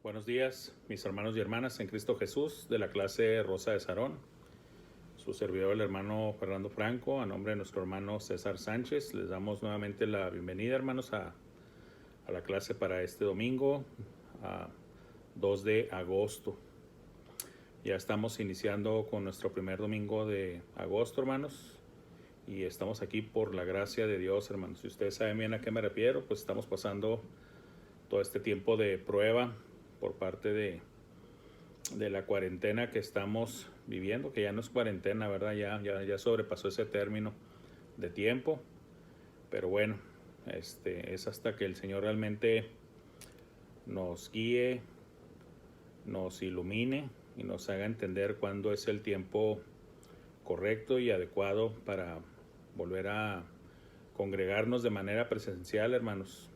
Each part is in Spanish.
Buenos días, mis hermanos y hermanas en Cristo Jesús, de la clase Rosa de Sarón. Su servidor, el hermano Fernando Franco, a nombre de nuestro hermano César Sánchez, les damos nuevamente la bienvenida, hermanos, a la clase para este domingo, a 2 de agosto. Ya estamos iniciando con nuestro primer domingo de agosto, hermanos, y estamos aquí por la gracia de Dios, hermanos. Si ustedes saben bien a qué me refiero, pues estamos pasando todo este tiempo de prueba por parte de la cuarentena que estamos viviendo, que ya no es cuarentena, ¿verdad? Ya sobrepasó ese término de tiempo, pero bueno, es hasta que el Señor realmente nos guíe, nos ilumine y nos haga entender cuándo es el tiempo correcto y adecuado para volver a congregarnos de manera presencial, hermanos.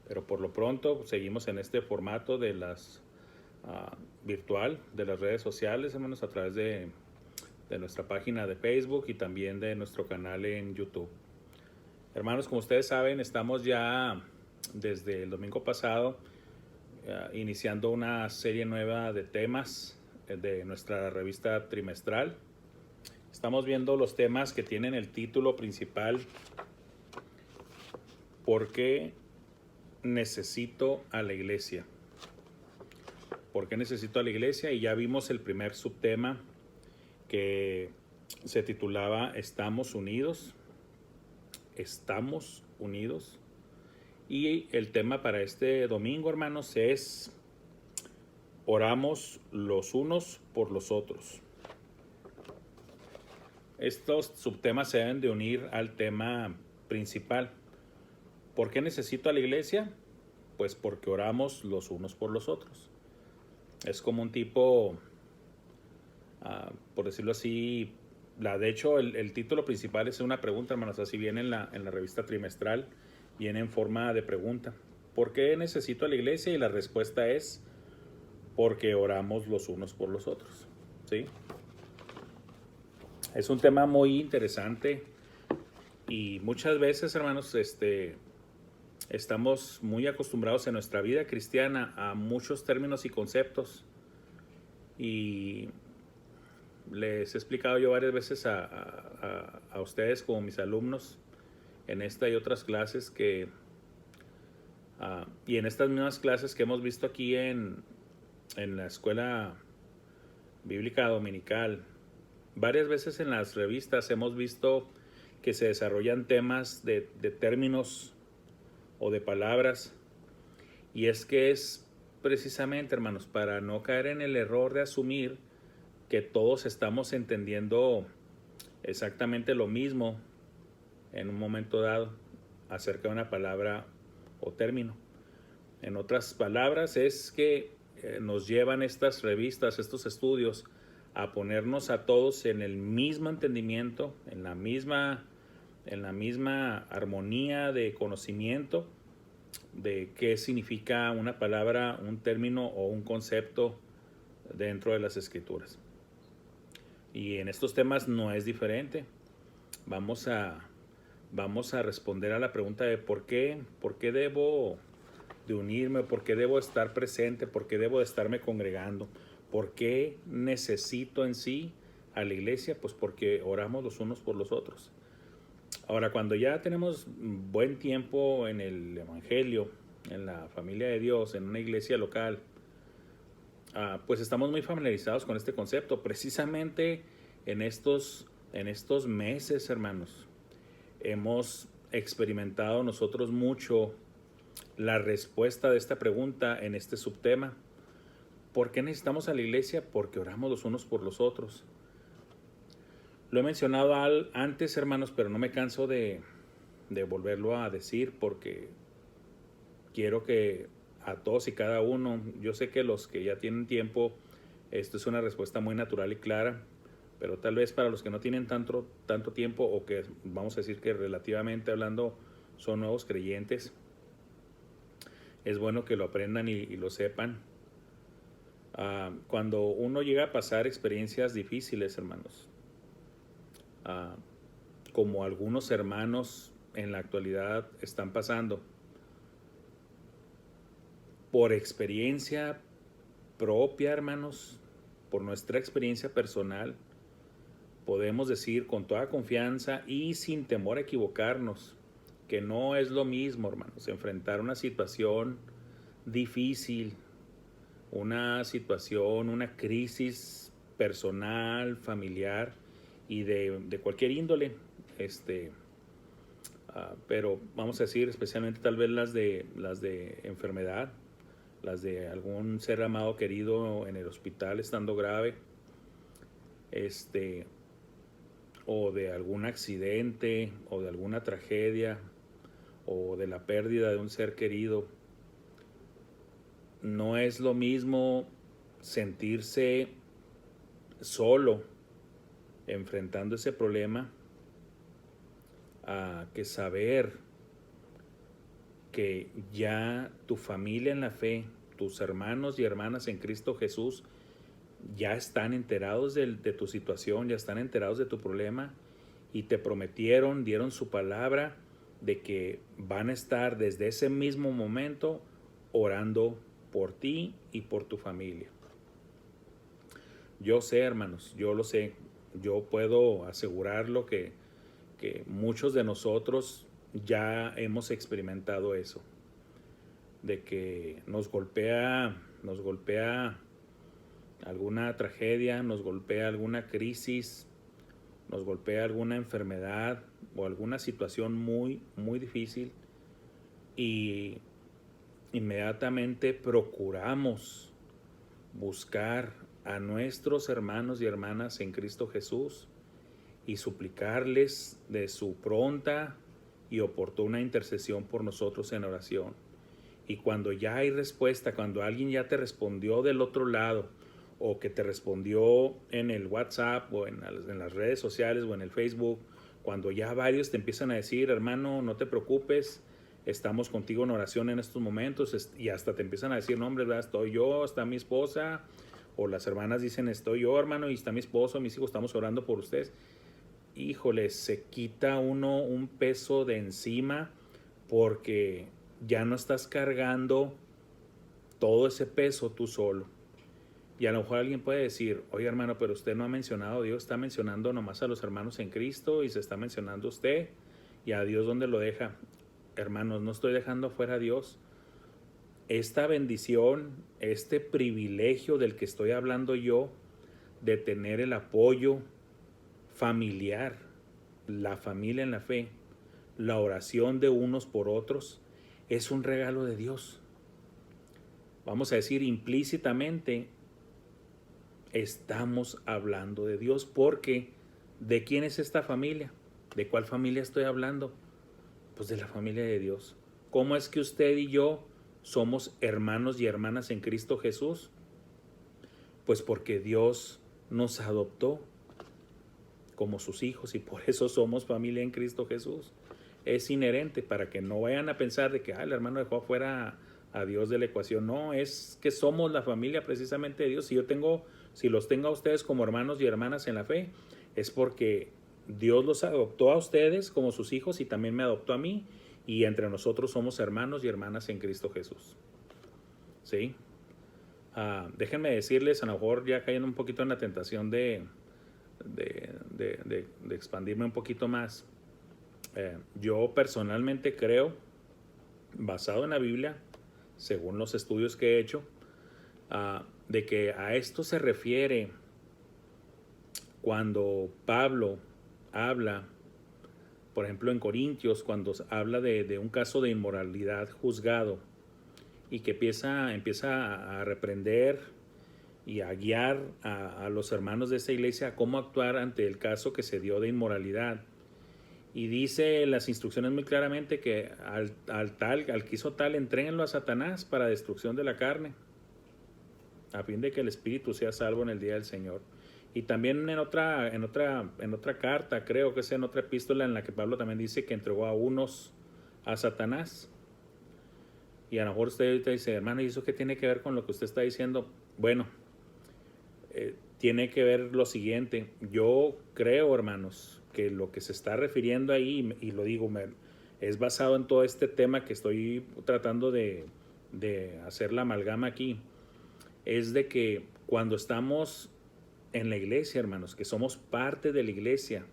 Pero por lo pronto seguimos en este formato de las virtual, de las redes sociales, hermanos, a través de nuestra página de Facebook y también de nuestro canal en YouTube. Hermanos, como ustedes saben, estamos ya desde el domingo pasado iniciando una serie nueva de temas de nuestra revista trimestral. Estamos viendo los temas que tienen el título principal: ¿por qué necesito a la iglesia? ¿Por qué necesito a la iglesia? Y ya vimos el primer subtema, que se titulaba Estamos unidos. Estamos unidos. Y el tema para este domingo, hermanos, es oramos los unos por los otros. Estos subtemas se deben de unir al tema principal. ¿Por qué necesito a la iglesia? Pues porque oramos los unos por los otros. Es como un tipo, por decirlo así, de hecho el título principal es una pregunta, hermanos. Así viene en la revista trimestral, viene en forma de pregunta. ¿Por qué necesito a la iglesia? Y la respuesta es porque oramos los unos por los otros, ¿sí? Es un tema muy interesante y muchas veces, hermanos, estamos muy acostumbrados en nuestra vida cristiana a muchos términos y conceptos, y les he explicado yo varias veces a ustedes como mis alumnos en esta y otras clases y en estas mismas clases que hemos visto aquí en la escuela bíblica dominical. Varias veces en las revistas hemos visto que se desarrollan temas de términos o de palabras, y es que es precisamente, hermanos, para no caer en el error de asumir que todos estamos entendiendo exactamente lo mismo en un momento dado acerca de una palabra o término. En otras palabras, es que nos llevan estas revistas, estos estudios, a ponernos a todos en el mismo entendimiento, en la misma armonía de conocimiento de qué significa una palabra, un término o un concepto dentro de las escrituras. Y en estos temas no es diferente. Vamos a responder a la pregunta de por qué debo de unirme, por qué debo estar presente, por qué debo de estarme congregando, por qué necesito en sí a la iglesia. Pues porque oramos los unos por los otros. Ahora, cuando ya tenemos buen tiempo en el evangelio, en la familia de Dios, en una iglesia local, pues estamos muy familiarizados con este concepto. Precisamente en estos meses, hermanos, hemos experimentado nosotros mucho la respuesta de esta pregunta en este subtema. ¿Por qué necesitamos a la iglesia? Porque oramos los unos por los otros. Lo he mencionado antes, hermanos, pero no me canso de volverlo a decir, porque quiero que a todos y cada uno, yo sé que los que ya tienen tiempo, esto es una respuesta muy natural y clara, pero tal vez para los que no tienen tanto tiempo, o que vamos a decir que relativamente hablando son nuevos creyentes, es bueno que lo aprendan y lo sepan. Cuando uno llega a pasar experiencias difíciles, hermanos, como algunos hermanos en la actualidad están pasando, por experiencia propia, hermanos, por nuestra experiencia personal, podemos decir con toda confianza y sin temor a equivocarnos que no es lo mismo, hermanos, enfrentar una situación difícil, una situación, una crisis personal, familiar y de cualquier índole, pero vamos a decir especialmente tal vez las de enfermedad, las de algún ser amado querido en el hospital estando grave, o de algún accidente o de alguna tragedia o de la pérdida de un ser querido. No es lo mismo sentirse solo enfrentando ese problema que saber que ya tu familia en la fe, tus hermanos y hermanas en Cristo Jesús, ya están enterados de tu situación, ya están enterados de tu problema y te prometieron, dieron su palabra de que van a estar desde ese mismo momento orando por ti y por tu familia. Yo sé, hermanos, yo lo sé, yo puedo asegurarlo que muchos de nosotros ya hemos experimentado eso, de que nos golpea alguna tragedia, nos golpea alguna crisis, nos golpea alguna enfermedad o alguna situación muy, muy difícil y inmediatamente procuramos buscar a nuestros hermanos y hermanas en Cristo Jesús y suplicarles de su pronta y oportuna intercesión por nosotros en oración. Y cuando ya hay respuesta, cuando alguien ya te respondió del otro lado, o que te respondió en el WhatsApp o en las redes sociales o en el Facebook, cuando ya varios te empiezan a decir, hermano, no te preocupes, estamos contigo en oración en estos momentos, y hasta te empiezan a decir, no, hombre, ¿verdad? Estoy yo, está mi esposa, o las hermanas dicen, estoy yo, hermano, y está mi esposo, mis hijos, estamos orando por ustedes. Híjole, se quita uno un peso de encima porque ya no estás cargando todo ese peso tú solo. Y a lo mejor alguien puede decir, oye hermano, pero usted no ha mencionado a Dios, está mencionando nomás a los hermanos en Cristo y se está mencionando a usted, y a Dios ¿dónde lo deja? Hermanos, no estoy dejando fuera a Dios. Esta bendición, este privilegio del que estoy hablando yo, de tener el apoyo familiar, la familia en la fe, la oración de unos por otros, es un regalo de Dios. Vamos a decir implícitamente, estamos hablando de Dios, porque ¿de quién es esta familia? ¿De cuál familia estoy hablando? Pues de la familia de Dios. ¿Cómo es que usted y yo somos hermanos y hermanas en Cristo Jesús? Pues porque Dios nos adoptó como sus hijos y por eso somos familia en Cristo Jesús. Es inherente, para que no vayan a pensar de que el hermano dejó afuera a Dios de la ecuación. No, es que somos la familia precisamente de Dios. Si los tengo a ustedes como hermanos y hermanas en la fe, es porque Dios los adoptó a ustedes como sus hijos y también me adoptó a mí, y entre nosotros somos hermanos y hermanas en Cristo Jesús. ¿Sí? Déjenme decirles, a lo mejor ya cayendo un poquito en la tentación de expandirme un poquito más. Yo personalmente creo, basado en la Biblia, según los estudios que he hecho, de que a esto se refiere cuando Pablo habla, por ejemplo en Corintios, cuando habla de un caso de inmoralidad juzgado y que empieza a reprender y a guiar a los hermanos de esa iglesia a cómo actuar ante el caso que se dio de inmoralidad. Y dice las instrucciones muy claramente que al que hizo tal, entréguenlo a Satanás para destrucción de la carne, a fin de que el espíritu sea salvo en el día del Señor. Y también en otra carta, creo que es en otra epístola, en la que Pablo también dice que entregó a unos a Satanás. Y a lo mejor usted ahorita dice, hermano, ¿y eso qué tiene que ver con lo que usted está diciendo? Bueno, tiene que ver lo siguiente. Yo creo, hermanos, que lo que se está refiriendo ahí, y lo digo, es basado en todo este tema que estoy tratando de hacer la amalgama aquí, es de que cuando estamos en la iglesia, hermanos, que somos parte de la iglesia,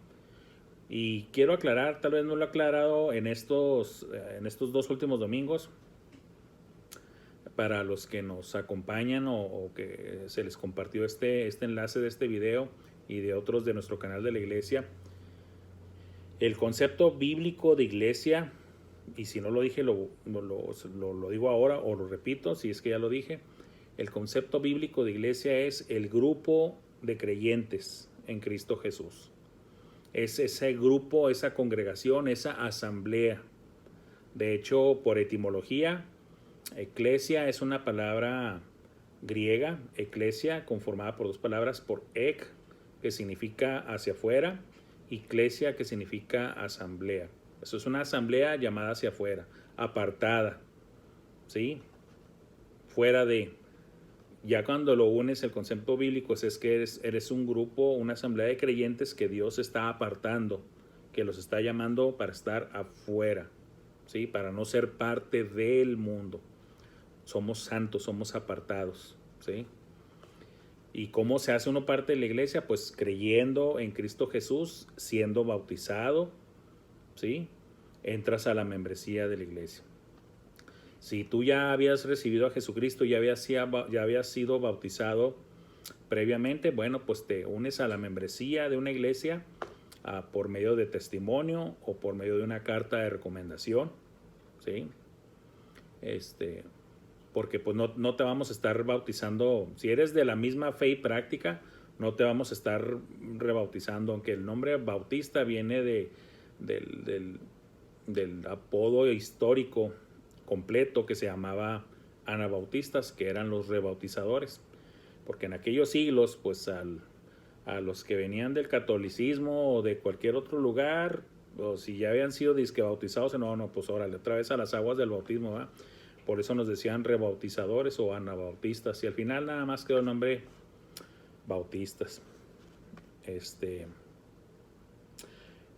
y quiero aclarar, tal vez no lo he aclarado en estos 2 últimos domingos, para los que nos acompañan o que se les compartió este enlace de este video y de otros de nuestro canal de la iglesia. El concepto bíblico de iglesia, y si no lo dije, lo digo ahora o lo repito, si es que ya lo dije. El concepto bíblico de iglesia es el grupo de creyentes en Cristo Jesús. Es ese grupo, esa congregación, esa asamblea. De hecho, por etimología, eclesia es una palabra griega, eclesia, conformada por 2 palabras, por ek, que significa hacia afuera, y clesia, que significa asamblea. Eso es una asamblea llamada hacia afuera, apartada, ¿sí? Fuera de. Ya cuando lo unes, el concepto bíblico es que eres un grupo, una asamblea de creyentes que Dios está apartando, que los está llamando para estar afuera, ¿sí? Para no ser parte del mundo. Somos santos, somos apartados, ¿sí? ¿Y cómo se hace uno parte de la iglesia? Pues creyendo en Cristo Jesús, siendo bautizado, ¿sí? Entras a la membresía de la iglesia. Si tú ya habías recibido a Jesucristo, ya habías sido bautizado previamente, bueno, pues te unes a la membresía de una iglesia por medio de testimonio o por medio de una carta de recomendación, ¿sí? Porque pues no te vamos a estar bautizando, si eres de la misma fe y práctica, no te vamos a estar rebautizando, aunque el nombre bautista viene del apodo histórico completo que se llamaba anabautistas, que eran los rebautizadores, porque en aquellos siglos, pues a los que venían del catolicismo o de cualquier otro lugar, o si ya habían sido disque bautizados, no, pues órale, otra vez a las aguas del bautismo, ¿verdad? Por eso nos decían rebautizadores o anabautistas, y al final nada más quedó el nombre bautistas.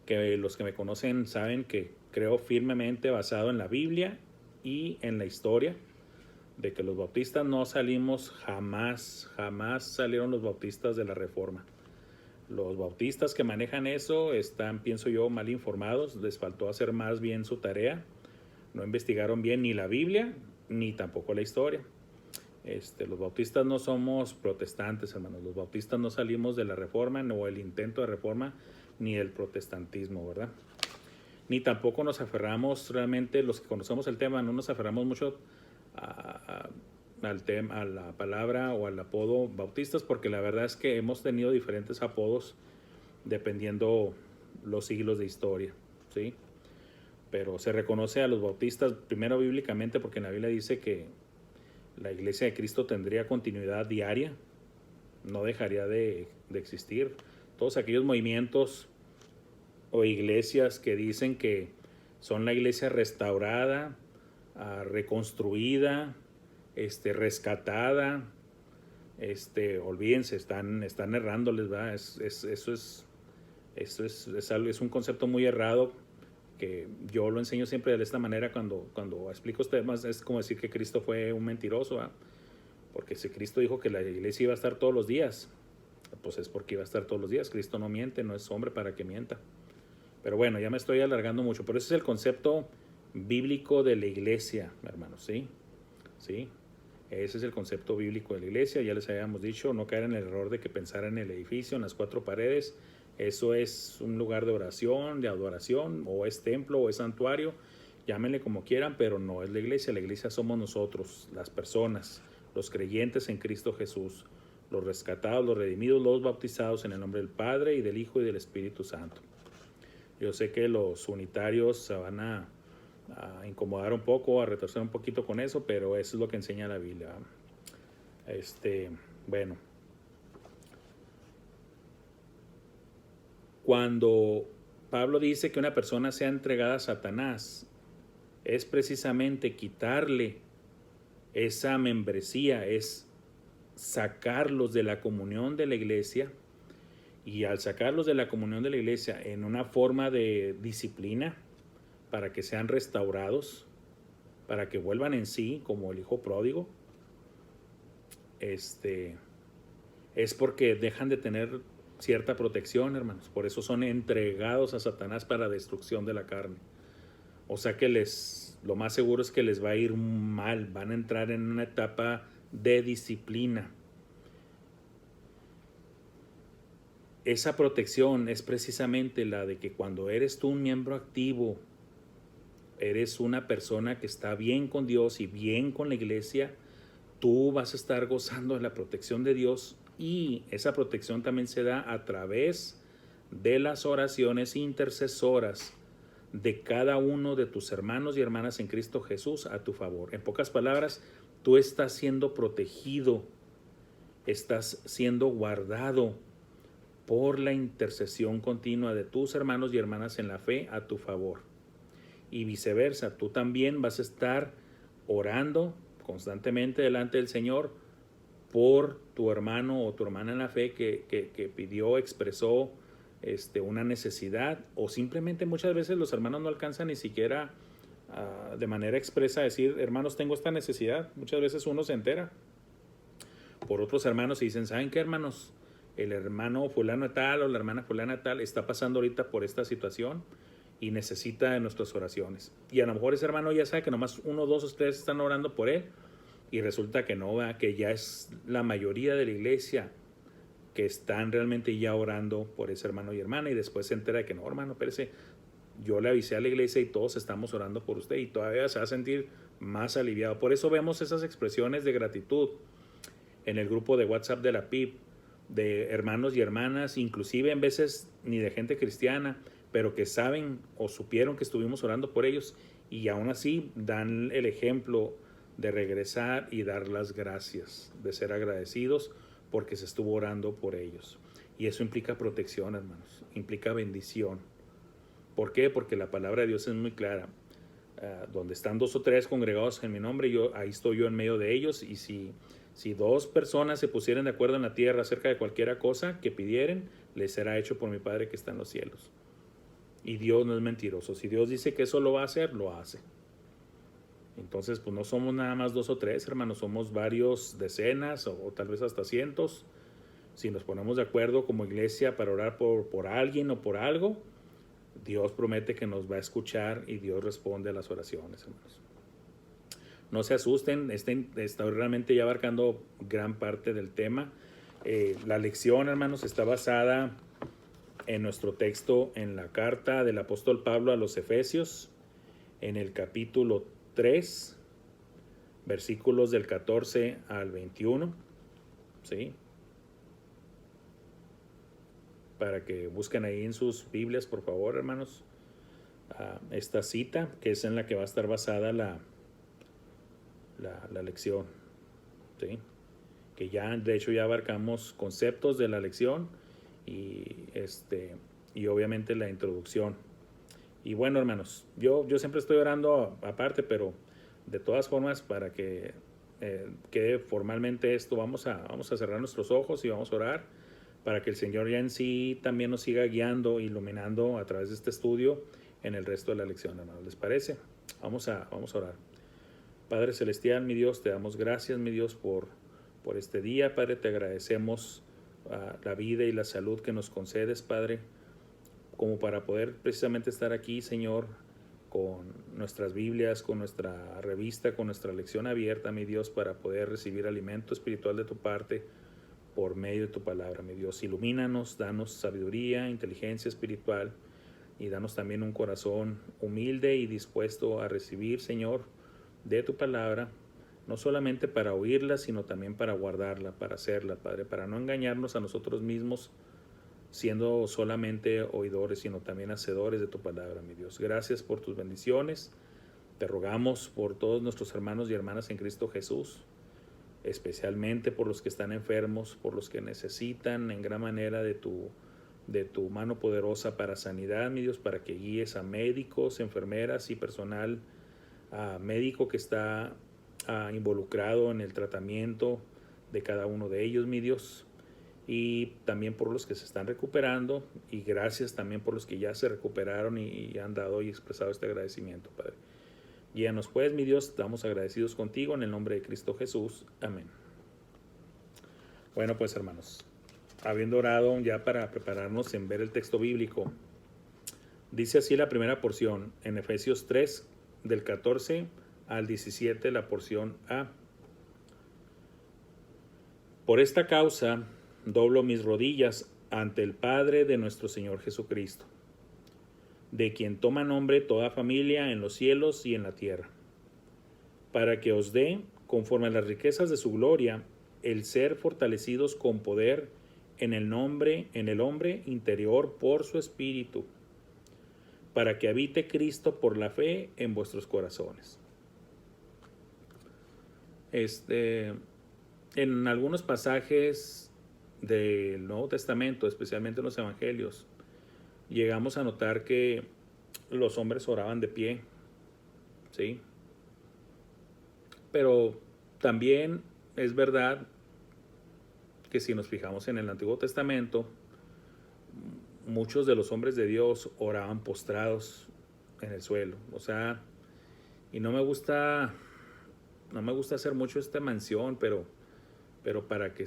Que los que me conocen saben que creo firmemente, basado en la Biblia y en la historia, de que los bautistas no salimos jamás salieron los bautistas de la Reforma. Los bautistas que manejan eso están, pienso yo, mal informados, les faltó hacer más bien su tarea, no investigaron bien ni la Biblia ni tampoco la historia. Los bautistas no somos protestantes, hermanos, los bautistas no salimos de la Reforma, no el intento de reforma, ni del protestantismo, ¿verdad? Ni tampoco nos aferramos realmente, los que conocemos el tema, no nos aferramos mucho al tema, a la palabra o al apodo bautistas, porque la verdad es que hemos tenido diferentes apodos dependiendo los siglos de historia, ¿sí? Pero se reconoce a los bautistas primero bíblicamente, porque en la Biblia dice que la iglesia de Cristo tendría continuidad diaria, no dejaría de existir. Todos aquellos movimientos o iglesias que dicen que son la iglesia restaurada, reconstruida, rescatada, olvídense, están errándoles, ¿verdad? Eso es un concepto muy errado, que yo lo enseño siempre de esta manera cuando explico estos temas. Es como decir que Cristo fue un mentiroso, ¿verdad? Porque si Cristo dijo que la iglesia iba a estar todos los días, pues es porque iba a estar todos los días. Cristo no miente, no es hombre para que mienta. Pero bueno, ya me estoy alargando mucho, pero ese es el concepto bíblico de la iglesia, hermanos, ¿sí? ¿Sí? Ese es el concepto bíblico de la iglesia. Ya les habíamos dicho, no caer en el error de que pensar en el edificio, en las 4 paredes. Eso es un lugar de oración, de adoración, o es templo, o es santuario, llámenle como quieran, pero no es la iglesia. La iglesia somos nosotros, las personas, los creyentes en Cristo Jesús, los rescatados, los redimidos, los bautizados en el nombre del Padre y del Hijo y del Espíritu Santo. Yo sé que los unitarios se van a incomodar un poco, a retorcer un poquito con eso, pero eso es lo que enseña la Biblia. Bueno, cuando Pablo dice que una persona sea entregada a Satanás, es precisamente quitarle esa membresía, es sacarlos de la comunión de la iglesia, y al sacarlos de la comunión de la iglesia en una forma de disciplina, para que sean restaurados, para que vuelvan en sí como el hijo pródigo, es porque dejan de tener cierta protección, hermanos. Por eso son entregados a Satanás para destrucción de la carne. O sea que lo más seguro es que les va a ir mal. Van a entrar en una etapa de disciplina. Esa protección es precisamente la de que cuando eres tú un miembro activo, eres una persona que está bien con Dios y bien con la iglesia, tú vas a estar gozando de la protección de Dios, y esa protección también se da a través de las oraciones intercesoras de cada uno de tus hermanos y hermanas en Cristo Jesús a tu favor. En pocas palabras, tú estás siendo protegido, estás siendo guardado por la intercesión continua de tus hermanos y hermanas en la fe a tu favor. Y viceversa, tú también vas a estar orando constantemente delante del Señor por tu hermano o tu hermana en la fe que pidió, expresó una necesidad, o simplemente muchas veces los hermanos no alcanzan ni siquiera de manera expresa a decir, hermanos, tengo esta necesidad. Muchas veces uno se entera por otros hermanos y dicen, ¿saben qué, hermanos? El hermano fulano tal o la hermana fulana tal está pasando ahorita por esta situación y necesita de nuestras oraciones. Y a lo mejor ese hermano ya sabe que nomás 1, 2 o 3 están orando por él, y resulta que no, que ya es la mayoría de la iglesia que están realmente ya orando por ese hermano y hermana, y después se entera de que no, hermano, espérese, yo le avisé a la iglesia y todos estamos orando por usted, y todavía se va a sentir más aliviado. Por eso vemos esas expresiones de gratitud en el grupo de WhatsApp de la PIB, de hermanos y hermanas, inclusive en veces ni de gente cristiana, pero que saben o supieron que estuvimos orando por ellos, y aún así dan el ejemplo de regresar y dar las gracias, de ser agradecidos porque se estuvo orando por ellos. Y eso implica protección, hermanos, implica bendición. ¿Por qué? Porque la palabra de Dios es muy clara. Donde están 2 o 3 congregados en mi nombre, ahí estoy yo en medio de ellos. Y si 2 personas se pusieran de acuerdo en la tierra acerca de cualquier cosa que pidieren, les será hecho por mi Padre que está en los cielos. Y Dios no es mentiroso. Si Dios dice que eso lo va a hacer, lo hace. Entonces, pues no somos nada más 2 o 3, hermanos, somos varios decenas o tal vez hasta cientos. Si nos ponemos de acuerdo como iglesia para orar por alguien o por algo, Dios promete que nos va a escuchar y Dios responde a las oraciones, hermanos. No se asusten, está realmente ya abarcando gran parte del tema. La lección, hermanos, está basada en nuestro texto en la carta del apóstol Pablo a los Efesios, en el capítulo 3, versículos del 14 al 21, ¿sí? Para que busquen ahí en sus Biblias, por favor, hermanos, esta cita, que es en la que va a estar basada la lección, ¿sí? Que ya, de hecho, ya abarcamos conceptos de la lección y obviamente la introducción. Y bueno, hermanos, yo siempre estoy orando aparte, pero de todas formas, para que quede formalmente esto, vamos a cerrar nuestros ojos y vamos a orar para que el Señor ya en sí también nos siga guiando, iluminando a través de este estudio en el resto de la lección, hermanos. ¿Les parece? Vamos a orar. Padre Celestial, mi Dios, te damos gracias, mi Dios, por este día. Padre, te agradecemos la vida y la salud que nos concedes, Padre, como para poder precisamente estar aquí, Señor, con nuestras Biblias, con nuestra revista, con nuestra lección abierta, mi Dios, para poder recibir alimento espiritual de tu parte por medio de tu palabra, mi Dios. Ilumínanos, danos sabiduría, inteligencia espiritual, y danos también un corazón humilde y dispuesto a recibir, Señor, de tu palabra, no solamente para oírla, sino también para guardarla, para hacerla, Padre, para no engañarnos a nosotros mismos, siendo solamente oidores, sino también hacedores de tu palabra, mi Dios. Gracias por tus bendiciones. Te rogamos por todos nuestros hermanos y hermanas en Cristo Jesús, especialmente por los que están enfermos, por los que necesitan en gran manera de tu mano poderosa para sanidad, mi Dios, para que guíes a médicos, enfermeras y personal médico que está involucrado en el tratamiento de cada uno de ellos, mi Dios. Y también por los que se están recuperando, y gracias también por los que ya se recuperaron y han dado y expresado este agradecimiento, Padre. Guíanos pues, mi Dios, estamos agradecidos contigo en el nombre de Cristo Jesús. Amén. Bueno, pues hermanos, habiendo orado ya para prepararnos en ver el texto bíblico, dice así la primera porción en Efesios 3, del 14 al 17, la porción A. Por esta causa doblo mis rodillas ante el Padre de nuestro Señor Jesucristo, de quien toma nombre toda familia en los cielos y en la tierra, para que os dé, conforme a las riquezas de su gloria, el ser fortalecidos con poder en el hombre interior por su espíritu, para que habite Cristo por la fe en vuestros corazones. En algunos pasajes del Nuevo Testamento, especialmente en los Evangelios, llegamos a notar que los hombres oraban de pie, ¿sí? Pero también es verdad que si nos fijamos en el Antiguo Testamento, muchos de los hombres de Dios oraban postrados en el suelo. O sea, y no me gusta hacer mucho esta mención, pero para que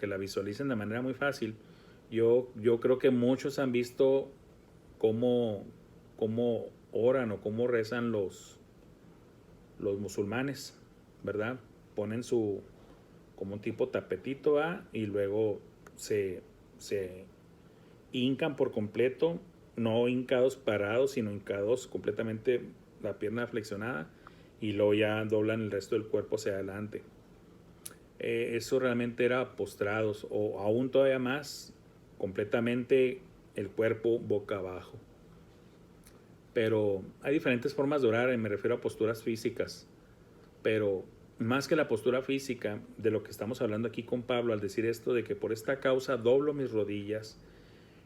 la visualicen de manera muy fácil, yo creo que muchos han visto cómo oran o cómo rezan los musulmanes, ¿verdad? Ponen como un tipo tapetito, y luego se hincan por completo, no hincados parados, sino hincados completamente, la pierna flexionada, y luego ya doblan el resto del cuerpo hacia adelante. Eso realmente era postrados, o aún todavía más, completamente el cuerpo boca abajo. Pero hay diferentes formas de orar, y me refiero a posturas físicas. Pero más que la postura física, de lo que estamos hablando aquí con Pablo al decir esto de que por esta causa doblo mis rodillas,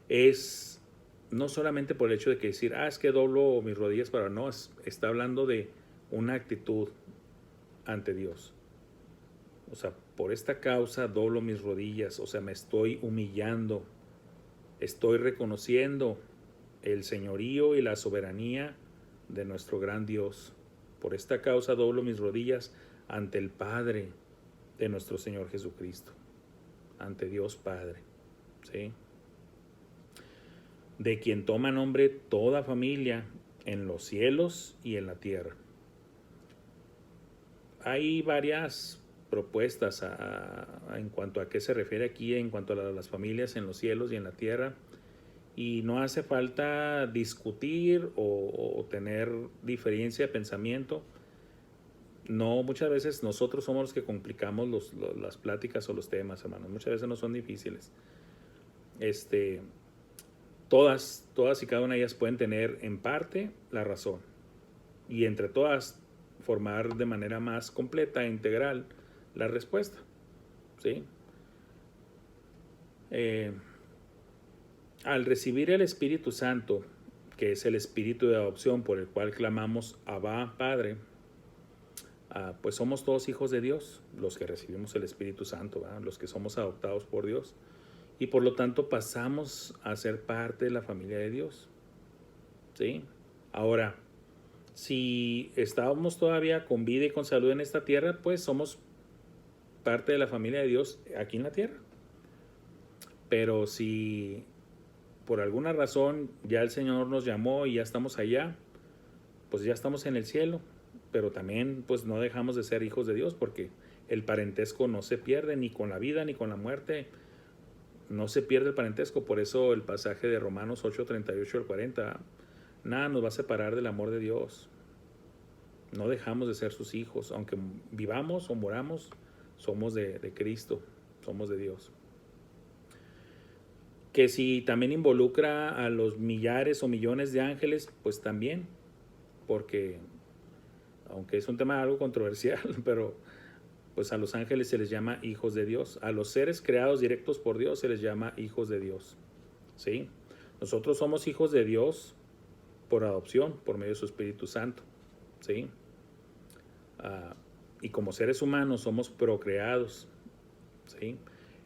es no solamente por el hecho de que decir, es que doblo mis rodillas para no, está hablando de una actitud ante Dios. O sea, por esta causa doblo mis rodillas, o sea, me estoy humillando, estoy reconociendo el señorío y la soberanía de nuestro gran Dios. Por esta causa doblo mis rodillas ante el Padre de nuestro Señor Jesucristo, ante Dios Padre, ¿sí? De quien toma nombre toda familia en los cielos y en la tierra. Hay varias propuestas en cuanto a qué se refiere aquí, en cuanto a las familias en los cielos y en la tierra, y no hace falta discutir o tener diferencia de pensamiento. No, muchas veces nosotros somos los que complicamos las pláticas o los temas, hermanos. Muchas veces no son difíciles. Todas y cada una de ellas pueden tener en parte la razón, y entre todas formar de manera más completa e integral la respuesta, ¿sí? Al recibir el Espíritu Santo, que es el Espíritu de adopción por el cual clamamos Abba, Padre, pues somos todos hijos de Dios, los que recibimos el Espíritu Santo, ¿verdad? Los que somos adoptados por Dios, y por lo tanto pasamos a ser parte de la familia de Dios, ¿sí? Ahora, si estábamos todavía con vida y con salud en esta tierra, pues somos parte de la familia de Dios aquí en la tierra. Pero si por alguna razón ya el Señor nos llamó y ya estamos allá, pues ya estamos en el cielo. Pero también pues no dejamos de ser hijos de Dios, porque el parentesco no se pierde ni con la vida ni con la muerte. No se pierde el parentesco. Por eso el pasaje de Romanos 8, 38 al 40, nada nos va a separar del amor de Dios. No dejamos de ser sus hijos, aunque vivamos o moramos, somos de Cristo, somos de Dios. Que si también involucra a los millares o millones de ángeles, pues también, porque aunque es un tema algo controversial, pero pues a los ángeles se les llama hijos de Dios. A los seres creados directos por Dios se les llama hijos de Dios, ¿sí? Nosotros somos hijos de Dios por adopción, por medio de su Espíritu Santo, ¿sí? Y como seres humanos somos procreados, ¿sí?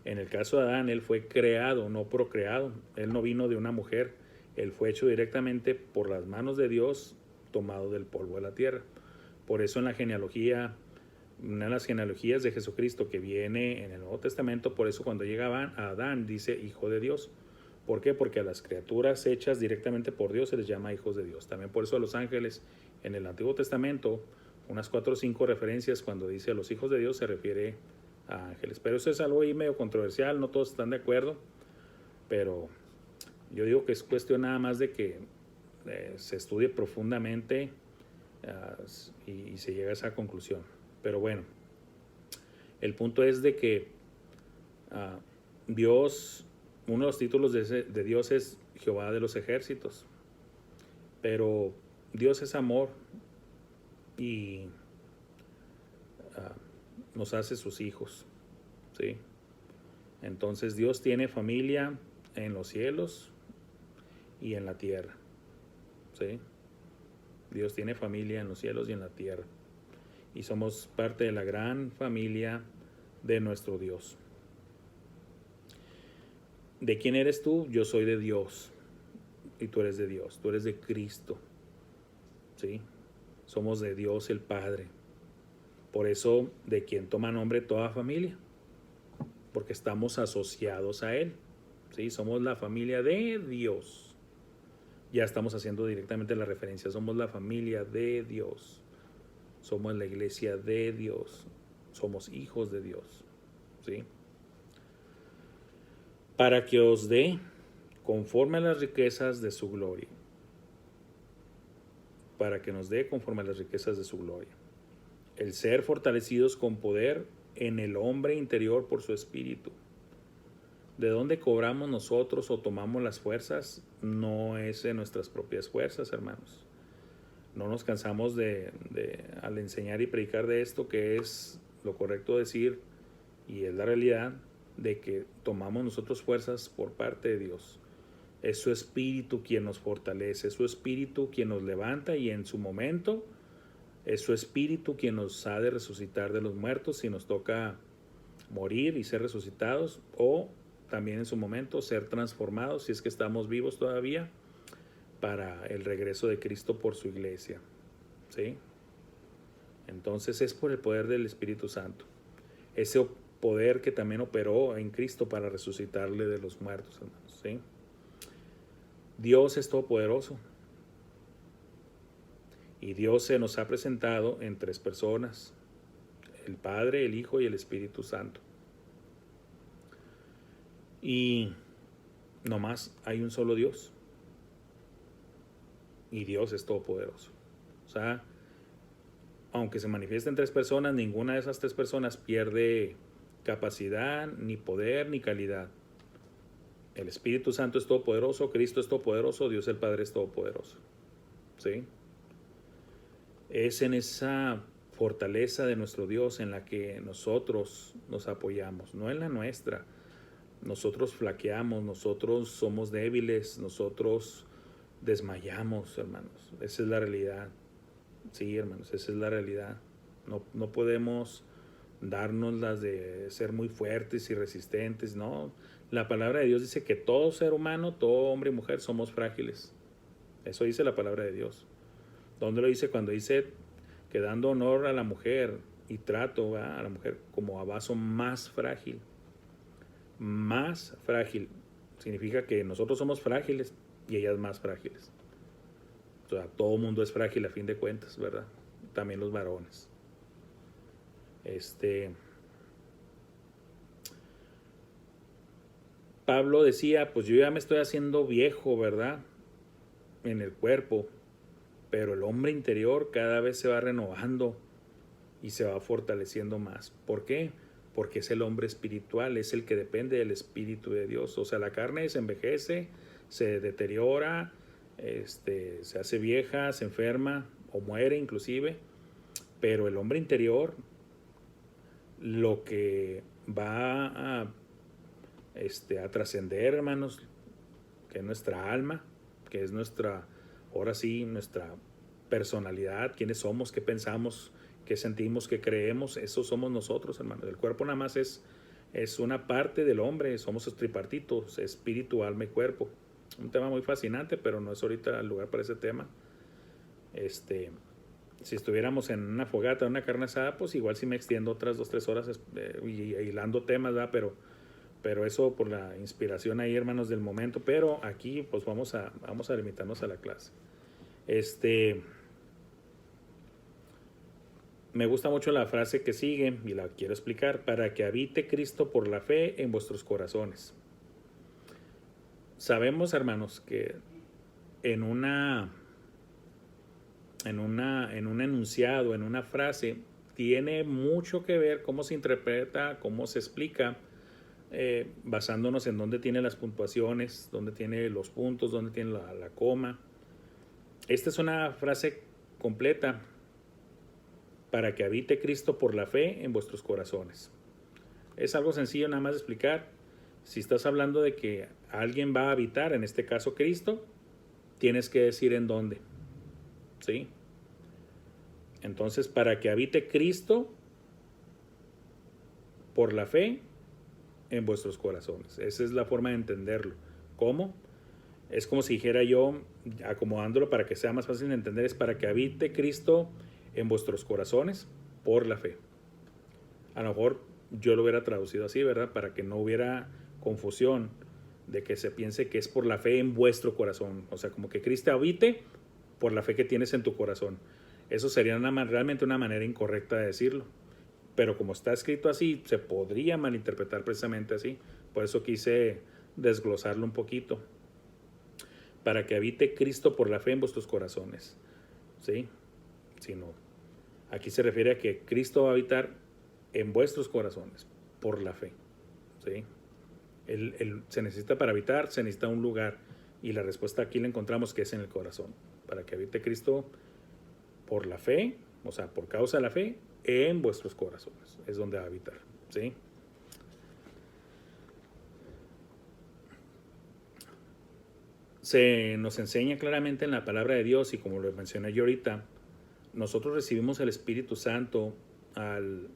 En el caso de Adán, él fue creado, no procreado. Él no vino de una mujer, él fue hecho directamente por las manos de Dios, tomado del polvo de la tierra. Por eso en la genealogía una de las genealogías de Jesucristo que viene en el Nuevo Testamento. Por eso cuando llega a Adán dice hijo de Dios. ¿Por qué? Porque a las criaturas hechas directamente por Dios se les llama hijos de Dios. También por eso a los ángeles en el Antiguo Testamento, unas 4 o 5 referencias cuando dice a los hijos de Dios se refiere a ángeles. Pero eso es algo ahí medio controversial, no todos están de acuerdo, pero yo digo que es cuestión nada más de que se estudie profundamente y se llegue a esa conclusión. Pero bueno, el punto es de que Dios, uno de los títulos de Dios es Jehová de los ejércitos, pero Dios es amor y nos hace sus hijos, ¿sí? Entonces Dios tiene familia en los cielos y en la tierra, ¿sí? Dios tiene familia en los cielos y en la tierra. Y somos parte de la gran familia de nuestro Dios. ¿De quién eres tú? Yo soy de Dios. Y tú eres de Dios. Tú eres de Cristo, ¿sí? Somos de Dios el Padre. Por eso, ¿de quién toma nombre toda familia? Porque estamos asociados a Él, ¿sí? Somos la familia de Dios. Ya estamos haciendo directamente la referencia. Somos la familia de Dios. Somos la iglesia de Dios. Somos hijos de Dios, ¿sí? Para que os dé conforme a las riquezas de su gloria. Para que nos dé conforme a las riquezas de su gloria. El ser fortalecidos con poder en el hombre interior por su espíritu. ¿De dónde cobramos nosotros o tomamos las fuerzas? No es en nuestras propias fuerzas, hermanos. No nos cansamos al enseñar y predicar de esto, que es lo correcto decir, y es la realidad, de que tomamos nosotros fuerzas por parte de Dios. Es su espíritu quien nos fortalece, es su espíritu quien nos levanta, y en su momento es su espíritu quien nos ha de resucitar de los muertos si nos toca morir y ser resucitados, o también en su momento ser transformados si es que estamos vivos todavía, para el regreso de Cristo por su iglesia, ¿sí? Entonces es por el poder del Espíritu Santo, ese poder que también operó en Cristo para resucitarle de los muertos, hermanos, ¿sí? Dios es todopoderoso y Dios se nos ha presentado en 3 personas: el Padre, el Hijo y el Espíritu Santo. Y nomás hay un solo Dios. Y Dios es todopoderoso. O sea, aunque se manifiesten 3 personas, ninguna de esas 3 personas pierde capacidad, ni poder, ni calidad. El Espíritu Santo es todopoderoso, Cristo es todopoderoso, Dios el Padre es todopoderoso, ¿sí? Es en esa fortaleza de nuestro Dios en la que nosotros nos apoyamos, no en la nuestra. Nosotros flaqueamos, nosotros somos débiles, nosotros desmayamos, hermanos. Esa es la realidad. Sí, hermanos, esa es la realidad. No podemos darnos las de ser muy fuertes y resistentes, no. La palabra de Dios dice que todo ser humano, todo hombre y mujer somos frágiles. Eso dice la palabra de Dios. ¿Dónde lo dice? Cuando dice que dando honor a la mujer y trato, ¿verdad?, a la mujer como a vaso más frágil. Más frágil significa que nosotros somos frágiles y ellas más frágiles. O sea, todo mundo es frágil a fin de cuentas, ¿verdad? También los varones. Pablo decía, pues yo ya me estoy haciendo viejo, ¿verdad?, en el cuerpo, pero el hombre interior cada vez se va renovando y se va fortaleciendo más. ¿Por qué? Porque es el hombre espiritual, es el que depende del Espíritu de Dios. O sea, la carne se envejece, se deteriora, se hace vieja, se enferma o muere inclusive, pero el hombre interior, lo que va a trascender, hermanos, que es nuestra alma, que es nuestra, ahora sí, nuestra personalidad, quiénes somos, qué pensamos, qué sentimos, qué creemos, eso somos nosotros, hermanos. El cuerpo nada más es una parte del hombre, somos los tripartitos, espíritu, alma y cuerpo. Un tema muy fascinante, pero no es ahorita el lugar para ese tema. Si estuviéramos en una fogata, una carne asada, pues igual sí me extiendo otras 2, 3 horas y hilando temas, ¿verdad? Pero eso por la inspiración ahí, hermanos, del momento. Pero aquí, pues vamos a limitarnos a la clase. Me gusta mucho la frase que sigue y la quiero explicar. Para que habite Cristo por la fe en vuestros corazones. Sabemos, hermanos, que en un enunciado, en una frase, tiene mucho que ver cómo se interpreta, cómo se explica, basándonos en dónde tiene las puntuaciones, dónde tiene los puntos, dónde tiene la coma. Esta es una frase completa: para que habite Cristo por la fe en vuestros corazones. Es algo sencillo nada más de explicar. Si estás hablando de que alguien va a habitar, en este caso Cristo, tienes que decir en dónde. ¿Sí? Entonces, para que habite Cristo por la fe en vuestros corazones. Esa es la forma de entenderlo. ¿Cómo? Es como si dijera yo, acomodándolo para que sea más fácil de entender, es para que habite Cristo en vuestros corazones por la fe. A lo mejor yo lo hubiera traducido así, ¿verdad? Para que no hubiera confusión de que se piense que es por la fe en vuestro corazón. O sea, como que Cristo habite por la fe que tienes en tu corazón. Eso sería realmente una manera incorrecta de decirlo. Pero como está escrito así, se podría malinterpretar precisamente así. Por eso quise desglosarlo un poquito. Para que habite Cristo por la fe en vuestros corazones. ¿Sí? Si no, aquí se refiere a que Cristo va a habitar en vuestros corazones por la fe. ¿Sí? Se necesita para habitar, se necesita un lugar. Y la respuesta aquí la encontramos que es en el corazón. Para que habite Cristo por la fe, o sea, por causa de la fe, en vuestros corazones. Es donde va a habitar. ¿Sí? Se nos enseña claramente en la palabra de Dios, y como lo mencioné yo ahorita, nosotros recibimos el Espíritu Santo al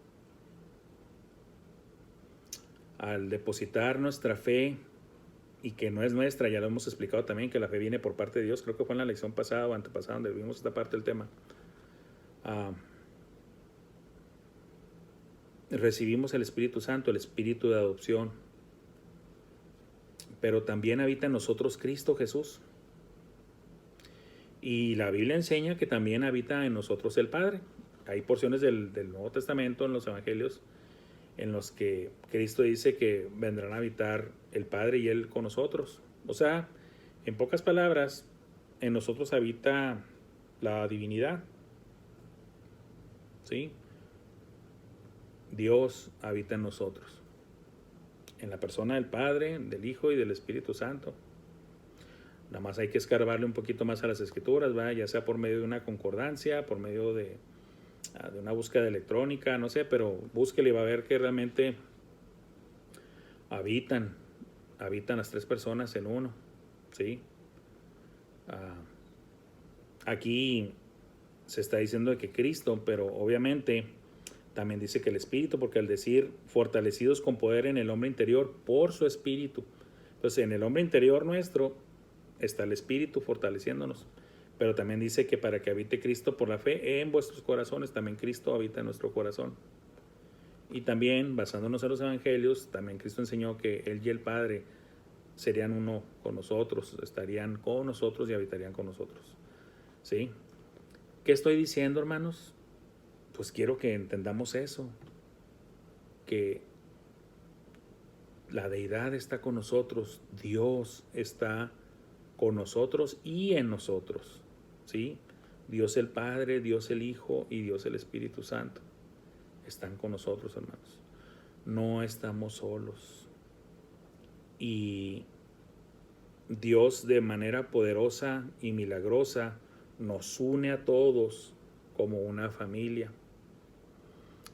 depositar nuestra fe, y que no es nuestra. Ya lo hemos explicado también, que la fe viene por parte de Dios. Creo que fue en la lección pasada o antepasada donde vimos esta parte del tema. Recibimos el Espíritu Santo, el Espíritu de adopción, pero también habita en nosotros Cristo Jesús. Y la Biblia enseña que también habita en nosotros el Padre. Hay porciones del Nuevo Testamento, en los Evangelios, en los que Cristo dice que vendrán a habitar el Padre y Él con nosotros. O sea, en pocas palabras, en nosotros habita la divinidad. ¿Sí? Dios habita en nosotros, en la persona del Padre, del Hijo y del Espíritu Santo. Nada más hay que escarbarle un poquito más a las Escrituras, ¿va? Ya sea por medio de una concordancia, por medio de una búsqueda electrónica, no sé, pero búsquele y va a ver que realmente habitan las tres personas en uno. ¿Sí? Aquí se está diciendo de que Cristo, pero obviamente también dice que el Espíritu, porque al decir fortalecidos con poder en el hombre interior por su Espíritu. Entonces, en el hombre interior nuestro está el Espíritu fortaleciéndonos. Pero también dice que para que habite Cristo por la fe en vuestros corazones, también Cristo habita en nuestro corazón. Y también, basándonos en los Evangelios, también Cristo enseñó que Él y el Padre serían uno con nosotros, estarían con nosotros y habitarían con nosotros. ¿Sí? ¿Qué estoy diciendo, hermanos? Pues quiero que entendamos eso, que la deidad está con nosotros, Dios está con nosotros y en nosotros. ¿Sí? Dios el Padre, Dios el Hijo y Dios el Espíritu Santo están con nosotros, hermanos. No estamos solos. Y Dios, de manera poderosa y milagrosa, nos une a todos como una familia.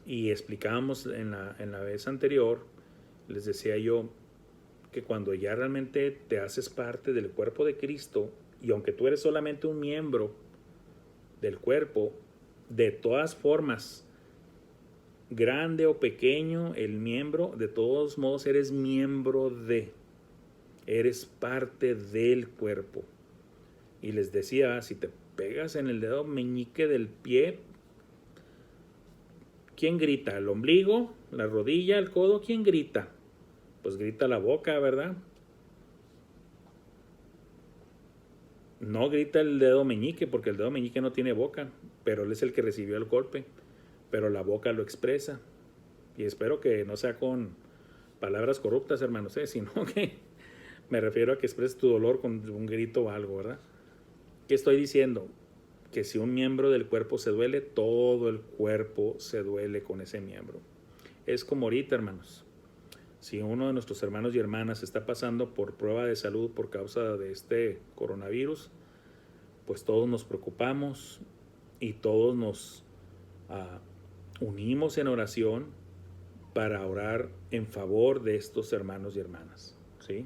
Y explicábamos en la vez anterior, les decía yo, que cuando ya realmente te haces parte del cuerpo de Cristo, y aunque tú eres solamente un miembro del cuerpo, de todas formas, grande o pequeño el miembro, de todos modos eres miembro eres parte del cuerpo. Y les decía, si te pegas en el dedo meñique del pie, ¿Quién grita? ¿El ombligo? ¿La rodilla? ¿El codo? ¿Quién grita? Pues grita la boca, ¿verdad? No grita el dedo meñique, porque el dedo meñique no tiene boca, pero él es el que recibió el golpe, pero la boca lo expresa. Y espero que no sea con palabras corruptas, hermanos, sino que me refiero a que expreses tu dolor con un grito o algo, ¿verdad? ¿Qué estoy diciendo? Que si un miembro del cuerpo se duele, todo el cuerpo se duele con ese miembro. Es como ahorita, hermanos. Si uno de nuestros hermanos y hermanas está pasando por prueba de salud por causa de este coronavirus, pues todos nos preocupamos y todos nos unimos en oración para orar en favor de estos hermanos y hermanas, ¿sí?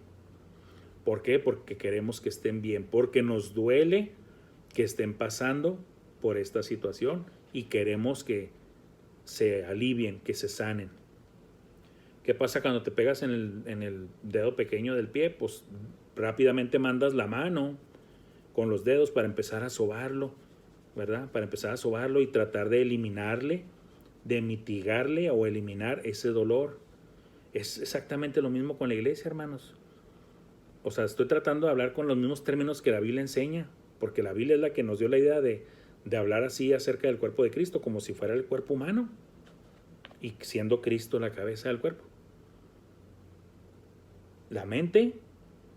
¿Por qué? Porque queremos que estén bien, porque nos duele que estén pasando por esta situación y queremos que se alivien, que se sanen. ¿Qué pasa cuando te pegas en el dedo pequeño del pie? Pues rápidamente mandas la mano con los dedos para empezar a sobarlo, ¿verdad? Para empezar a sobarlo y tratar de eliminarle, de mitigarle o eliminar ese dolor. Es exactamente lo mismo con la iglesia, hermanos. O sea, estoy tratando de hablar con los mismos términos que la Biblia enseña, porque la Biblia es la que nos dio la idea de hablar así acerca del cuerpo de Cristo, como si fuera el cuerpo humano, y siendo Cristo la cabeza del cuerpo. La mente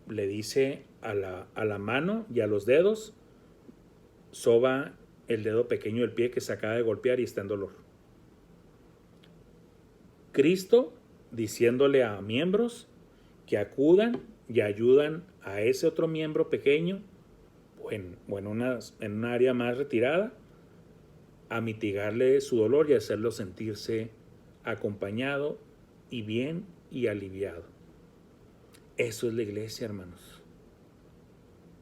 le dice a la mano y a los dedos, soba el dedo pequeño del pie que se acaba de golpear y está en dolor. Cristo diciéndole a miembros que acudan y ayudan a ese otro miembro pequeño o en una área más retirada a mitigarle su dolor y hacerlo sentirse acompañado y bien y aliviado. Eso es la iglesia, hermanos.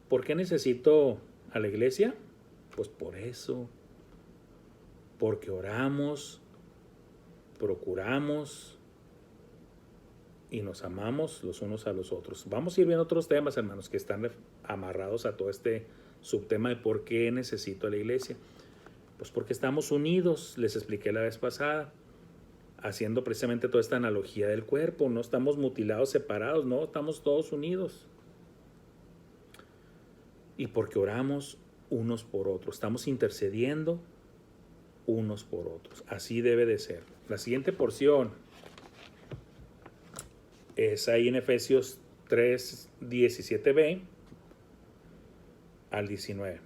¿Por qué necesito a la iglesia? Pues por eso. Porque oramos, procuramos y nos amamos los unos a los otros. Vamos a ir viendo otros temas, hermanos, que están amarrados a todo este subtema de por qué necesito a la iglesia. Pues porque estamos unidos, les expliqué la vez pasada, haciendo precisamente toda esta analogía del cuerpo. No estamos mutilados, separados, no, estamos todos unidos. Y porque oramos unos por otros, estamos intercediendo unos por otros. Así debe de ser. La siguiente porción es ahí en Efesios 3, 17b al 19.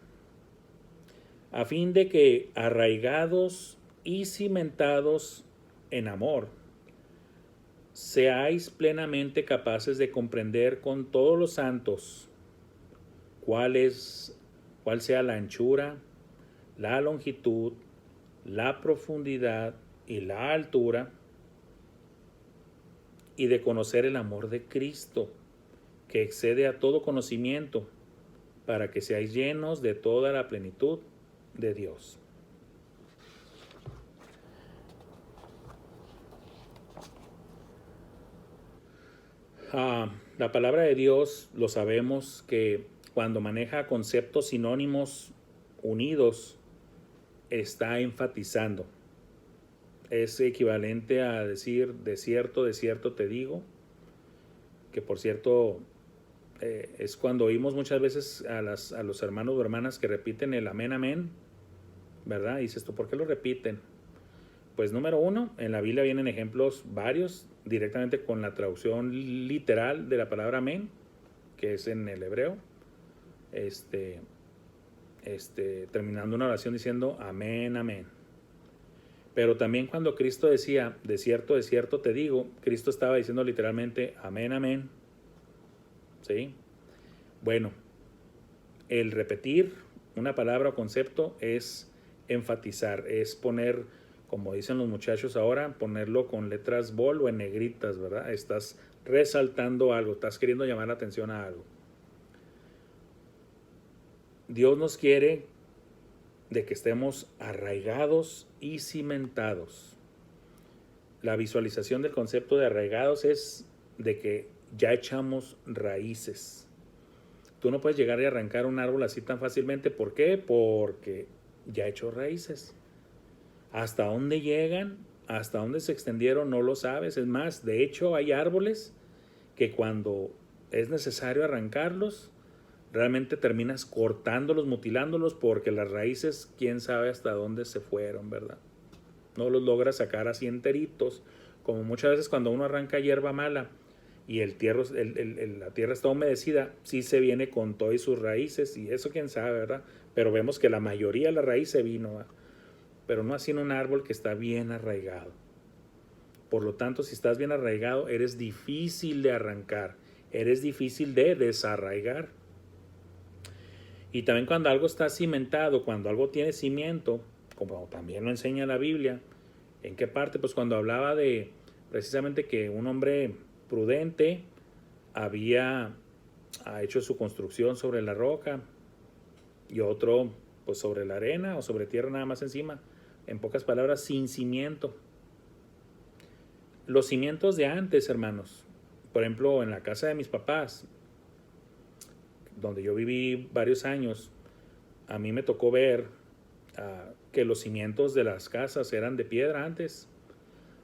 A fin de que arraigados y cimentados en amor, seáis plenamente capaces de comprender con todos los santos cuál sea la anchura, la longitud, la profundidad y la altura, y de conocer el amor de Cristo, que excede a todo conocimiento, para que seáis llenos de toda la plenitud de Dios. La palabra de Dios, lo sabemos que cuando maneja conceptos sinónimos unidos, está enfatizando. Es equivalente a decir, de cierto te digo, que por cierto es cuando oímos muchas veces a los hermanos o hermanas que repiten el amén, amén, ¿verdad? Y dices tú, ¿por qué lo repiten? Pues número uno, en la Biblia vienen ejemplos varios directamente con la traducción literal de la palabra amén, que es en el hebreo, terminando una oración diciendo amén, amén. Pero también cuando Cristo decía, de cierto te digo, Cristo estaba diciendo literalmente amén, amén. ¿Sí? Bueno, el repetir una palabra o concepto es enfatizar, es poner, como dicen los muchachos ahora, ponerlo con letras bold o en negritas, ¿verdad? Estás resaltando algo, estás queriendo llamar la atención a algo. Dios nos quiere de que estemos arraigados y cimentados. La visualización del concepto de arraigados es de que ya echamos raíces. Tú no puedes llegar y arrancar un árbol así tan fácilmente. ¿Por qué? Porque ya echó raíces. ¿Hasta dónde llegan? Hasta dónde se extendieron no lo sabes. Es más, de hecho hay árboles que cuando es necesario arrancarlos, realmente terminas cortándolos, mutilándolos, porque las raíces, quién sabe hasta dónde se fueron, ¿verdad? No los logras sacar así enteritos, como muchas veces cuando uno arranca hierba mala y la tierra está humedecida, sí se viene con todo y sus raíces, y eso quién sabe, ¿verdad? Pero vemos que la mayoría de la raíz se vino, ¿verdad? Pero no así en un árbol que está bien arraigado. Por lo tanto, si estás bien arraigado, eres difícil de arrancar, eres difícil de desarraigar. Y también cuando algo está cimentado, cuando algo tiene cimiento, como también lo enseña la Biblia, ¿en qué parte? Pues cuando hablaba de precisamente que un hombre prudente había hecho su construcción sobre la roca y otro pues sobre la arena o sobre tierra nada más encima. En pocas palabras, sin cimiento. Los cimientos de antes, hermanos, por ejemplo, en la casa de mis papás, donde yo viví varios años, a mí me tocó ver que los cimientos de las casas eran de piedra antes.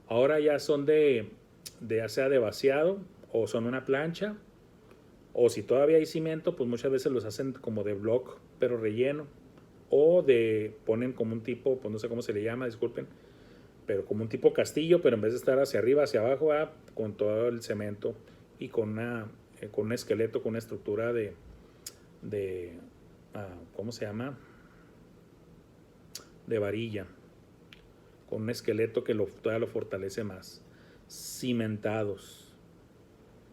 Ahora ya son ya sea de vaciado o son una plancha, o si todavía hay cimiento, pues muchas veces los hacen como de block, pero relleno, o ponen como un tipo, pues no sé cómo se le llama, disculpen, pero como un tipo castillo, pero en vez de estar hacia arriba, hacia abajo, con todo el cemento y con un esqueleto, con una estructura ¿cómo se llama? De varilla, con un esqueleto que todavía lo fortalece más. Cimentados.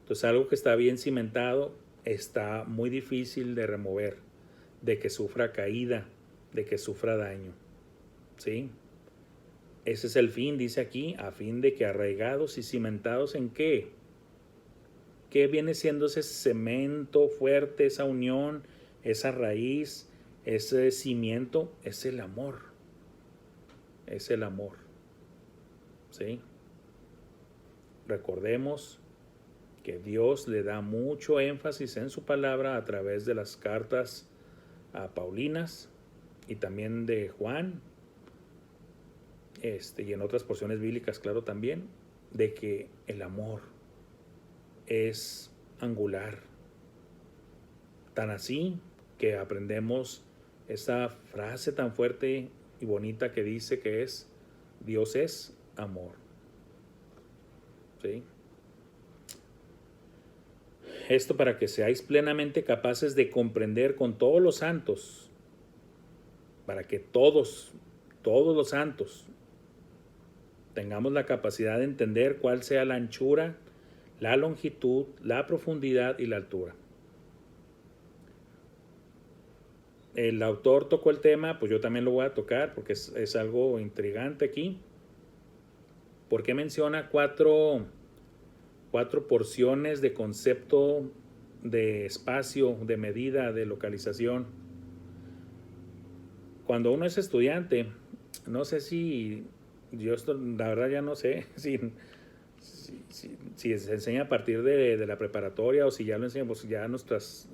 Entonces algo que está bien cimentado está muy difícil de remover, de que sufra caída, de que sufra daño. ¿Sí? Ese es el fin, dice aquí, a fin de que arraigados y cimentados ¿en qué? ¿Qué viene siendo ese cemento fuerte, esa unión, esa raíz, ese cimiento? Es el amor. Es el amor. ¿Sí? Recordemos que Dios le da mucho énfasis en su palabra a través de las cartas a Paulinas y también de Juan, y en otras porciones bíblicas, claro, también, de que el amor es angular. Tan así que aprendemos esa frase tan fuerte y bonita que dice que es: Dios es amor. ¿Sí? Esto para que seáis plenamente capaces de comprender con todos los santos, para que todos los santos, tengamos la capacidad de entender cuál sea la anchura, la longitud, la profundidad y la altura. El autor tocó el tema, pues yo también lo voy a tocar porque es algo intrigante aquí. ¿Por qué menciona cuatro porciones de concepto de espacio, de medida, de localización? Cuando uno es estudiante, no sé si, yo esto la verdad ya no sé si se enseña a partir de la preparatoria o si ya lo enseñan, pues ya nuestros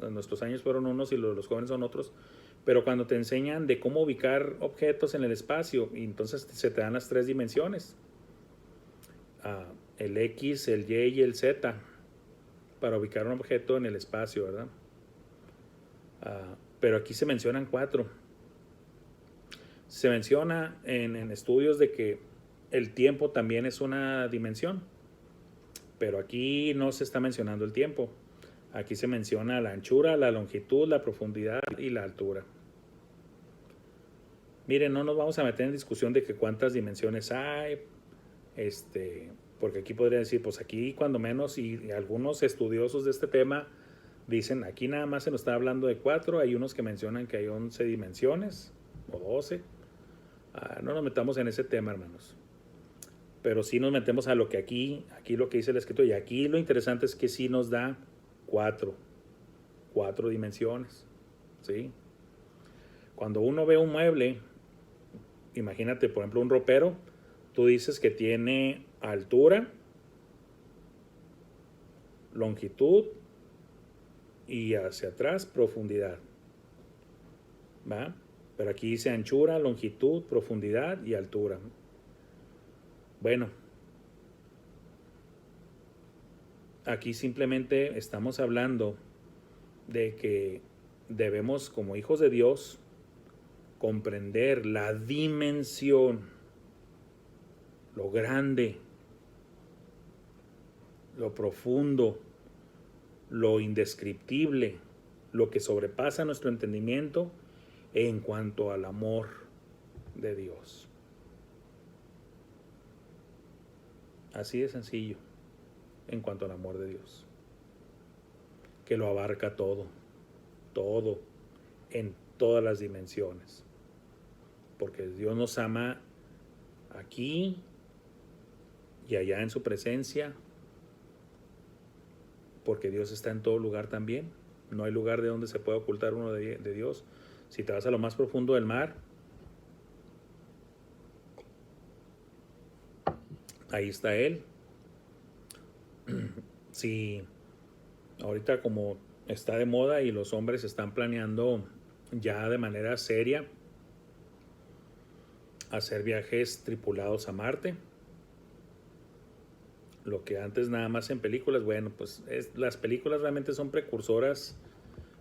años fueron unos y los jóvenes son otros, pero cuando te enseñan de cómo ubicar objetos en el espacio, y entonces se te dan las tres dimensiones, el X, el Y y el Z, para ubicar un objeto en el espacio, ¿verdad? Pero aquí se mencionan cuatro. Se menciona en estudios de que el tiempo también es una dimensión, pero aquí no se está mencionando el tiempo. Aquí se menciona la anchura, la longitud, la profundidad y la altura. Miren, no nos vamos a meter en discusión de que cuántas dimensiones hay, porque aquí podría decir, pues aquí cuando menos, y algunos estudiosos de este tema dicen, aquí nada más se nos está hablando de 4, hay unos que mencionan que hay 11 dimensiones, o 12. No nos metamos en ese tema, hermanos. Pero sí nos metemos a lo que aquí lo que dice el escrito, y aquí lo interesante es que sí nos da 4 dimensiones, ¿sí? Cuando uno ve un mueble, imagínate, por ejemplo, un ropero, tú dices que tiene altura, longitud y hacia atrás profundidad, ¿va? Pero aquí dice anchura, longitud, profundidad y altura. Bueno, aquí simplemente estamos hablando de que debemos, como hijos de Dios, comprender la dimensión, lo grande, lo profundo, lo indescriptible, lo que sobrepasa nuestro entendimiento en cuanto al amor de Dios. Así de sencillo, en cuanto al amor de Dios, que lo abarca todo, todo, en todas las dimensiones. Porque Dios nos ama aquí y allá en su presencia, porque Dios está en todo lugar también. No hay lugar de donde se pueda ocultar uno de Dios. Si te vas a lo más profundo del mar, ahí está Él. Si ahorita, como está de moda y los hombres están planeando ya de manera seria hacer viajes tripulados a Marte, lo que antes nada más en películas, bueno, pues las películas realmente son precursoras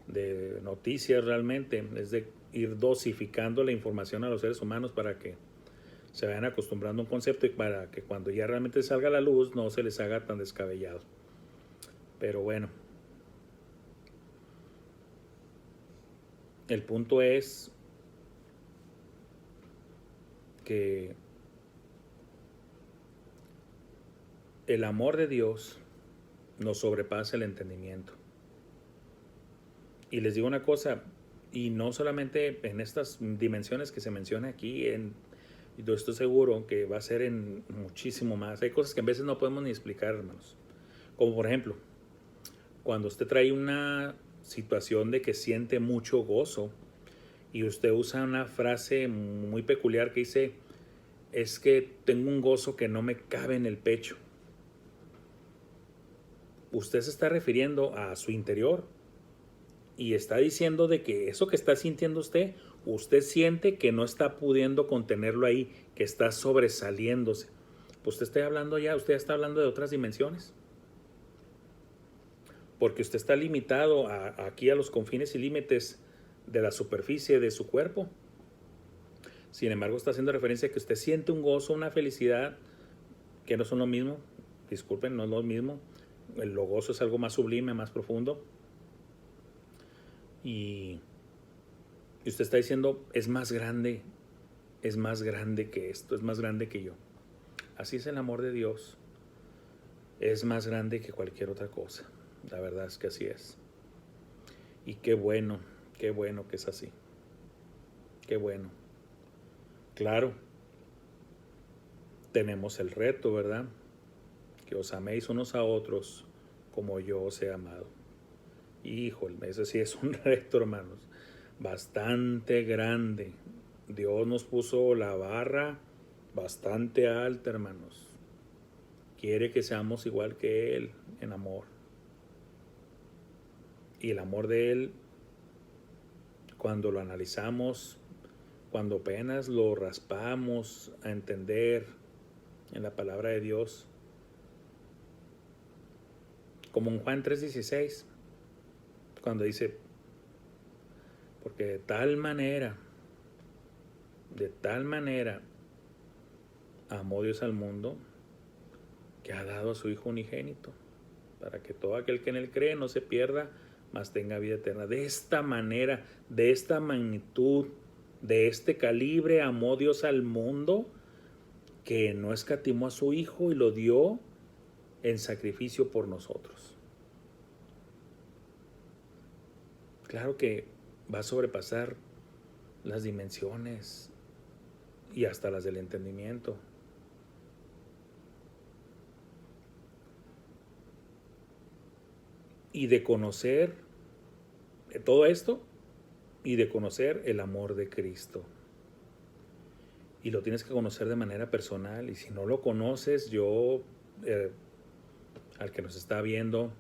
de noticias, realmente es de ir dosificando la información a los seres humanos para que se vayan acostumbrando a un concepto y para que cuando ya realmente salga a la luz no se les haga tan descabellado. Pero bueno, el punto es que el amor de Dios nos sobrepasa el entendimiento. Y les digo una cosa, y no solamente en estas dimensiones que se menciona aquí, yo estoy seguro que va a ser en muchísimo más. Hay cosas que a veces no podemos ni explicar, hermanos. Como por ejemplo, cuando usted trae una situación de que siente mucho gozo y usted usa una frase muy peculiar que dice, es que tengo un gozo que no me cabe en el pecho. Usted se está refiriendo a su interior y está diciendo de que eso que está sintiendo usted siente que no está pudiendo contenerlo ahí, que está sobresaliéndose. Pues usted está hablando de otras dimensiones. Porque usted está limitado aquí a los confines y límites de la superficie de su cuerpo. Sin embargo, está haciendo referencia a que usted siente un gozo, una felicidad, que no son lo mismo. Disculpen, no es lo mismo. El gozo es algo más sublime, más profundo. Y usted está diciendo, es más grande que esto, es más grande que yo. Así es el amor de Dios. Es más grande que cualquier otra cosa. La verdad es que así es. Y qué bueno que es así. Qué bueno. Claro, tenemos el reto, ¿verdad? Que os améis unos a otros como yo os he amado. Híjole, ese sí es un reto, hermanos. Bastante grande. Dios nos puso la barra bastante alta, hermanos. Quiere que seamos igual que Él en amor. Y el amor de Él, cuando lo analizamos, cuando apenas lo raspamos a entender en la palabra de Dios, como en Juan 3:16, cuando dice, porque de tal manera amó Dios al mundo, que ha dado a su Hijo unigénito, para que todo aquel que en Él cree no se pierda, mas tenga vida eterna. De esta manera, de esta magnitud, de este calibre, amó Dios al mundo, que no escatimó a su Hijo y lo dio en sacrificio por nosotros. Claro que va a sobrepasar las dimensiones y hasta las del entendimiento. Y de conocer todo esto y de conocer el amor de Cristo. Y lo tienes que conocer de manera personal. Y si no lo conoces, al que nos está viendo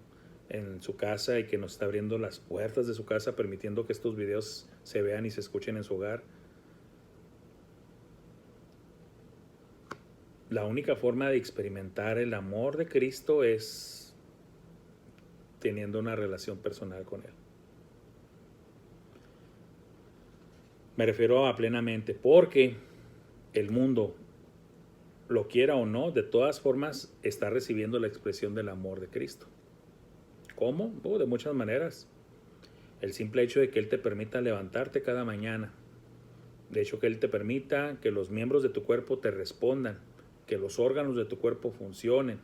en su casa y que nos está abriendo las puertas de su casa, permitiendo que estos videos se vean y se escuchen en su hogar, la única forma de experimentar el amor de Cristo es teniendo una relación personal con Él. Me refiero a plenamente, porque el mundo, lo quiera o no, de todas formas está recibiendo la expresión del amor de Cristo. ¿Cómo? De muchas maneras. El simple hecho de que Él te permita levantarte cada mañana, de hecho que Él te permita que los miembros de tu cuerpo te respondan, que los órganos de tu cuerpo funcionen,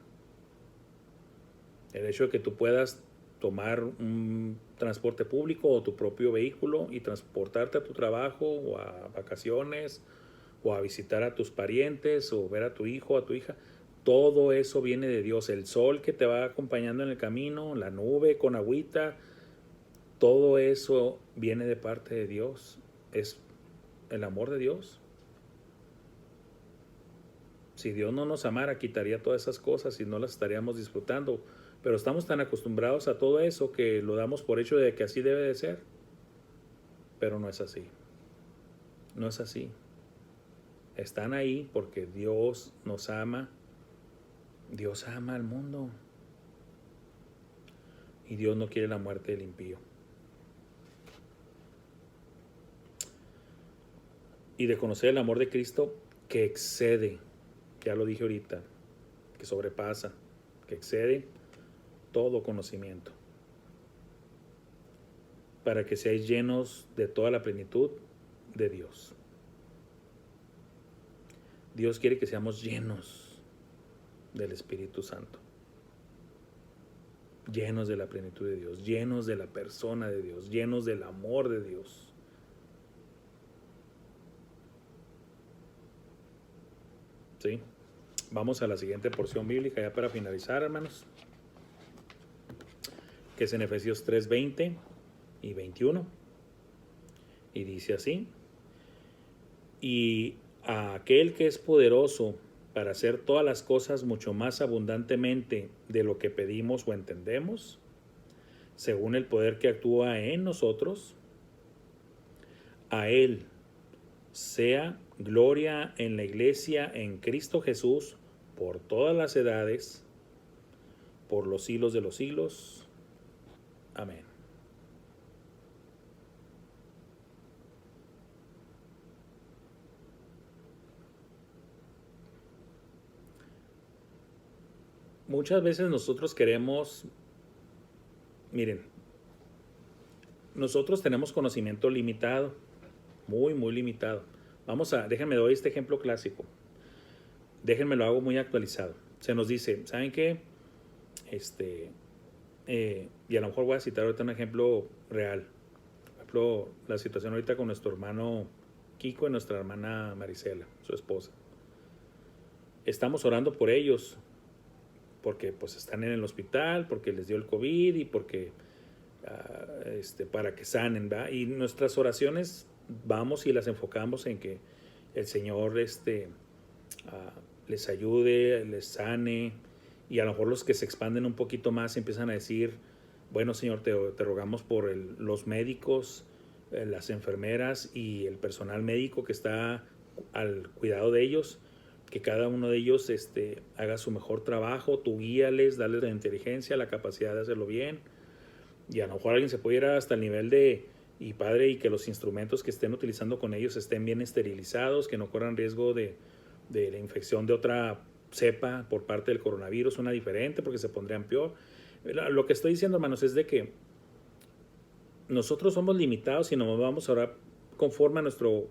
el hecho de que tú puedas tomar un transporte público o tu propio vehículo y transportarte a tu trabajo o a vacaciones o a visitar a tus parientes o ver a tu hijo o a tu hija, todo eso viene de Dios. El sol que te va acompañando en el camino, la nube con agüita, todo eso viene de parte de Dios. Es el amor de Dios. Si Dios no nos amara, quitaría todas esas cosas y no las estaríamos disfrutando. Pero estamos tan acostumbrados a todo eso que lo damos por hecho de que así debe de ser. Pero no es así. No es así. Están ahí porque Dios nos ama. Dios ama al mundo. Y Dios no quiere la muerte del impío. Y de conocer el amor de Cristo que excede, ya lo dije ahorita, que sobrepasa, que excede todo conocimiento, para que seáis llenos de toda la plenitud de Dios. Dios quiere que seamos llenos del Espíritu Santo, llenos de la plenitud de Dios, llenos de la persona de Dios, llenos del amor de Dios. ¿Sí? Vamos a la siguiente porción bíblica ya para finalizar, hermanos, que es en Efesios 3, 20 y 21. Y dice así: y a aquel que es poderoso para hacer todas las cosas mucho más abundantemente de lo que pedimos o entendemos, según el poder que actúa en nosotros, a Él sea gloria en la iglesia en Cristo Jesús por todas las edades, por los siglos de los siglos. Amén. Muchas veces nosotros queremos, miren, nosotros tenemos conocimiento limitado, muy limitado. Déjenme doy este ejemplo clásico. Déjenme lo hago muy actualizado. Se nos dice, ¿saben qué? Y a lo mejor voy a citar ahorita un ejemplo real. Por ejemplo, la situación ahorita con nuestro hermano Kiko y nuestra hermana Marisela, su esposa. Estamos orando por ellos, porque pues están en el hospital, porque les dio el COVID y porque para que sanen, ¿va? Y nuestras oraciones vamos y las enfocamos en que el Señor les ayude, les sane, y a lo mejor los que se expanden un poquito más empiezan a decir, bueno, Señor, te rogamos por los médicos, las enfermeras y el personal médico que está al cuidado de ellos, que cada uno de ellos haga su mejor trabajo, tú guíales, dales la inteligencia, la capacidad de hacerlo bien, y a lo mejor alguien se puede ir hasta el nivel y Padre, y que los instrumentos que estén utilizando con ellos estén bien esterilizados, que no corran riesgo de la infección de otra cepa por parte del coronavirus, una diferente, porque se pondrían peor. Lo que estoy diciendo, hermanos, es de que nosotros somos limitados y nos vamos a orar conforme a nuestro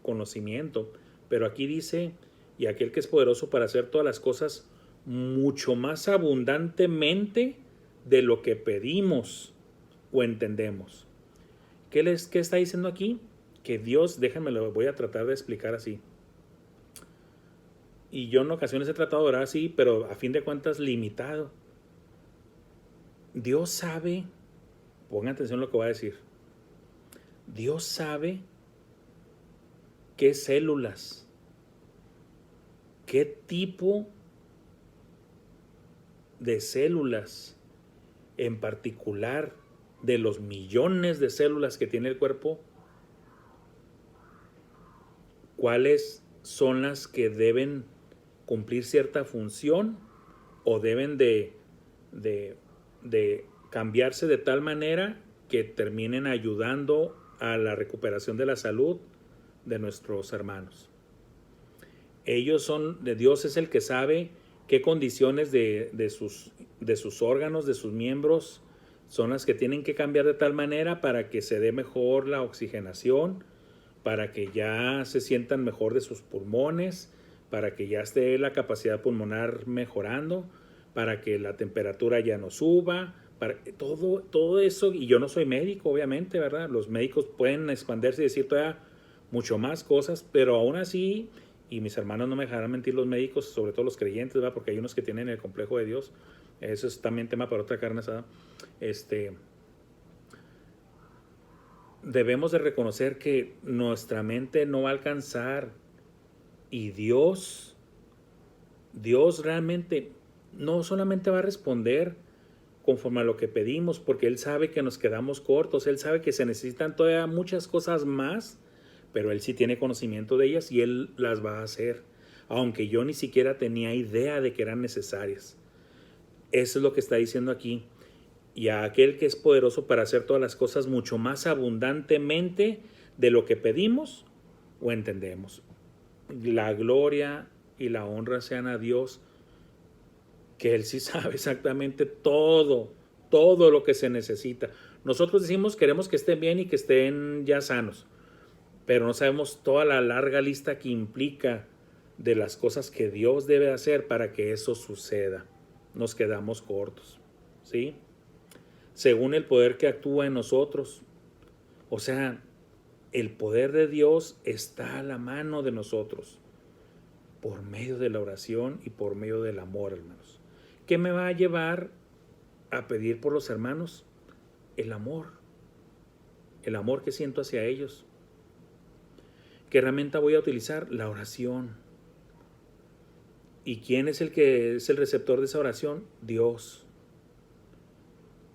conocimiento, pero aquí dice, y aquel que es poderoso para hacer todas las cosas mucho más abundantemente de lo que pedimos o entendemos. ¿Qué está diciendo aquí? Que Dios, déjenme lo voy a tratar de explicar así. Y yo en ocasiones he tratado de orar así, pero a fin de cuentas limitado. Dios sabe, pongan atención a lo que voy a decir. Dios sabe qué células, qué tipo de células en particular de los millones de células que tiene el cuerpo, cuáles son las que deben cumplir cierta función o deben de cambiarse de tal manera que terminen ayudando a la recuperación de la salud de nuestros hermanos. Ellos son, de Dios es el que sabe qué condiciones de sus órganos, de sus miembros, son las que tienen que cambiar de tal manera para que se dé mejor la oxigenación, para que ya se sientan mejor de sus pulmones, para que ya esté la capacidad pulmonar mejorando, para que la temperatura ya no suba, para todo eso. Y yo no soy médico, obviamente, ¿verdad? Los médicos pueden expandirse y decir todavía mucho más cosas, pero aún así, y mis hermanos no me dejarán mentir, los médicos, sobre todo los creyentes, ¿verdad? Porque hay unos que tienen el complejo de Dios. Eso es también tema para otra carne asada. Debemos de reconocer que nuestra mente no va a alcanzar, y Dios realmente no solamente va a responder conforme a lo que pedimos, porque Él sabe que nos quedamos cortos, Él sabe que se necesitan todavía muchas cosas más, pero Él sí tiene conocimiento de ellas y Él las va a hacer, aunque yo ni siquiera tenía idea de que eran necesarias. Eso es lo que está diciendo aquí. Y a aquel que es poderoso para hacer todas las cosas mucho más abundantemente de lo que pedimos o entendemos. La gloria y la honra sean a Dios, que Él sí sabe exactamente todo lo que se necesita. Nosotros decimos queremos que estén bien y que estén ya sanos, pero no sabemos toda la larga lista que implica de las cosas que Dios debe hacer para que eso suceda. Nos quedamos cortos, ¿sí? Según el poder que actúa en nosotros. O sea, el poder de Dios está a la mano de nosotros por medio de la oración y por medio del amor, hermanos. ¿Qué me va a llevar a pedir por los hermanos? El amor que siento hacia ellos. ¿Qué herramienta voy a utilizar? La oración. ¿Y quién es el que es el receptor de esa oración? Dios.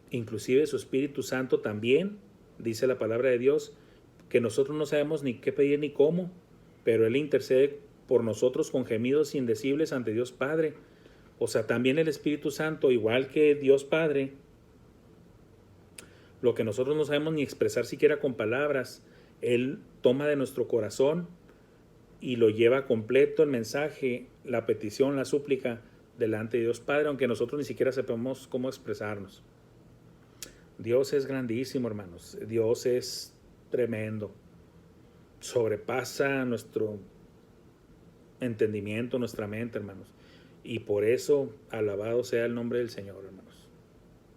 Inclusive su Espíritu Santo también, dice la palabra de Dios, que nosotros no sabemos ni qué pedir ni cómo, pero Él intercede por nosotros con gemidos indecibles ante Dios Padre. O sea, también el Espíritu Santo, igual que Dios Padre, lo que nosotros no sabemos ni expresar siquiera con palabras, Él toma de nuestro corazón y lo lleva completo el mensaje, la petición, la súplica delante de Dios Padre, aunque nosotros ni siquiera sepamos cómo expresarnos. Dios es grandísimo, hermanos. Dios es tremendo. Sobrepasa nuestro entendimiento, nuestra mente, hermanos. Y por eso, alabado sea el nombre del Señor, hermanos.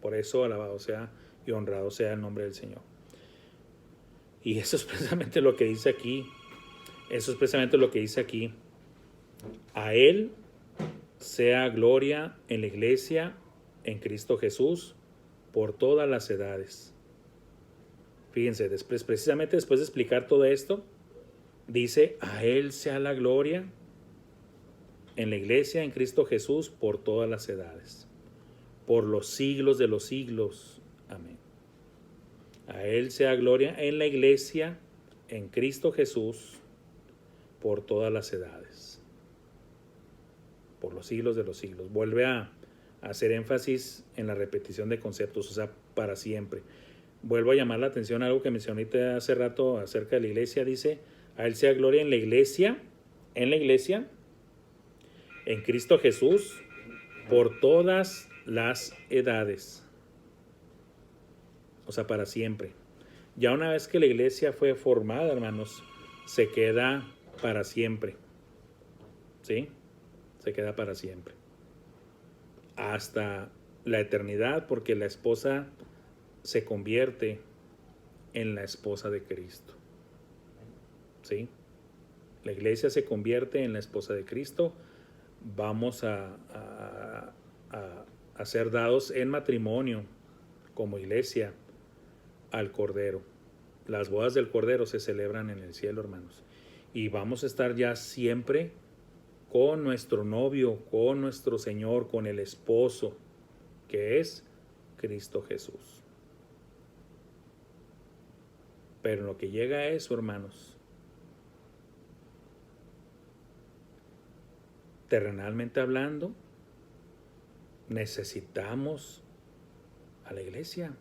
Por eso, alabado sea y honrado sea el nombre del Señor. Y eso es precisamente lo que dice aquí. Eso es precisamente lo que dice aquí. A Él sea gloria en la iglesia, en Cristo Jesús, por todas las edades. Fíjense, precisamente después de explicar todo esto, dice, a Él sea la gloria en la iglesia, en Cristo Jesús, por todas las edades, por los siglos de los siglos. Amén. A Él sea gloria en la iglesia, en Cristo Jesús, por todas las edades, por los siglos de los siglos. Vuelve a hacer énfasis en la repetición de conceptos, o sea, para siempre. Vuelvo a llamar la atención a algo que mencioné hace rato acerca de la iglesia. Dice, a Él sea gloria en la iglesia, en Cristo Jesús, por todas las edades. O sea, para siempre. Ya una vez que la iglesia fue formada, hermanos, se queda para siempre. ¿Sí? Se queda para siempre. Hasta la eternidad, porque la esposa se convierte en la esposa de Cristo. ¿Sí? La iglesia se convierte en la esposa de Cristo. Vamos a ser dados en matrimonio como iglesia al Cordero. Las bodas del Cordero se celebran en el cielo, hermanos. Y vamos a estar ya siempre con nuestro novio, con nuestro Señor, con el esposo, que es Cristo Jesús. Pero en lo que llega a eso, hermanos, terrenalmente hablando, necesitamos a la iglesia.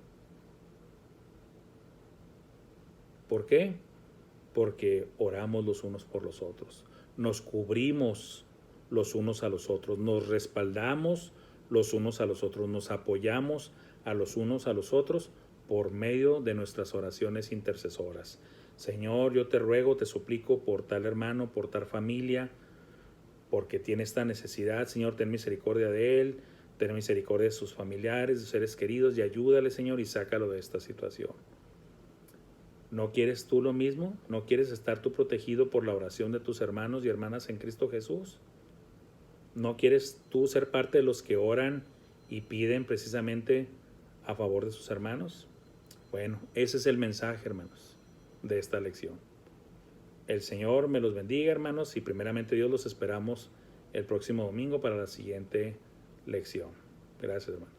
¿Por qué? Porque oramos los unos por los otros, nos cubrimos los unos a los otros, nos respaldamos los unos a los otros, nos apoyamos a los unos a los otros por medio de nuestras oraciones intercesoras. Señor, yo te ruego, te suplico por tal hermano, por tal familia, porque tiene esta necesidad. Señor, ten misericordia de él, ten misericordia de sus familiares, de sus seres queridos, y ayúdale, Señor, y sácalo de esta situación. ¿No quieres tú lo mismo? ¿No quieres estar tú protegido por la oración de tus hermanos y hermanas en Cristo Jesús? ¿No quieres tú ser parte de los que oran y piden precisamente a favor de sus hermanos? Bueno, ese es el mensaje, hermanos, de esta lección. El Señor me los bendiga, hermanos, y primeramente Dios los esperamos el próximo domingo para la siguiente lección. Gracias, hermanos.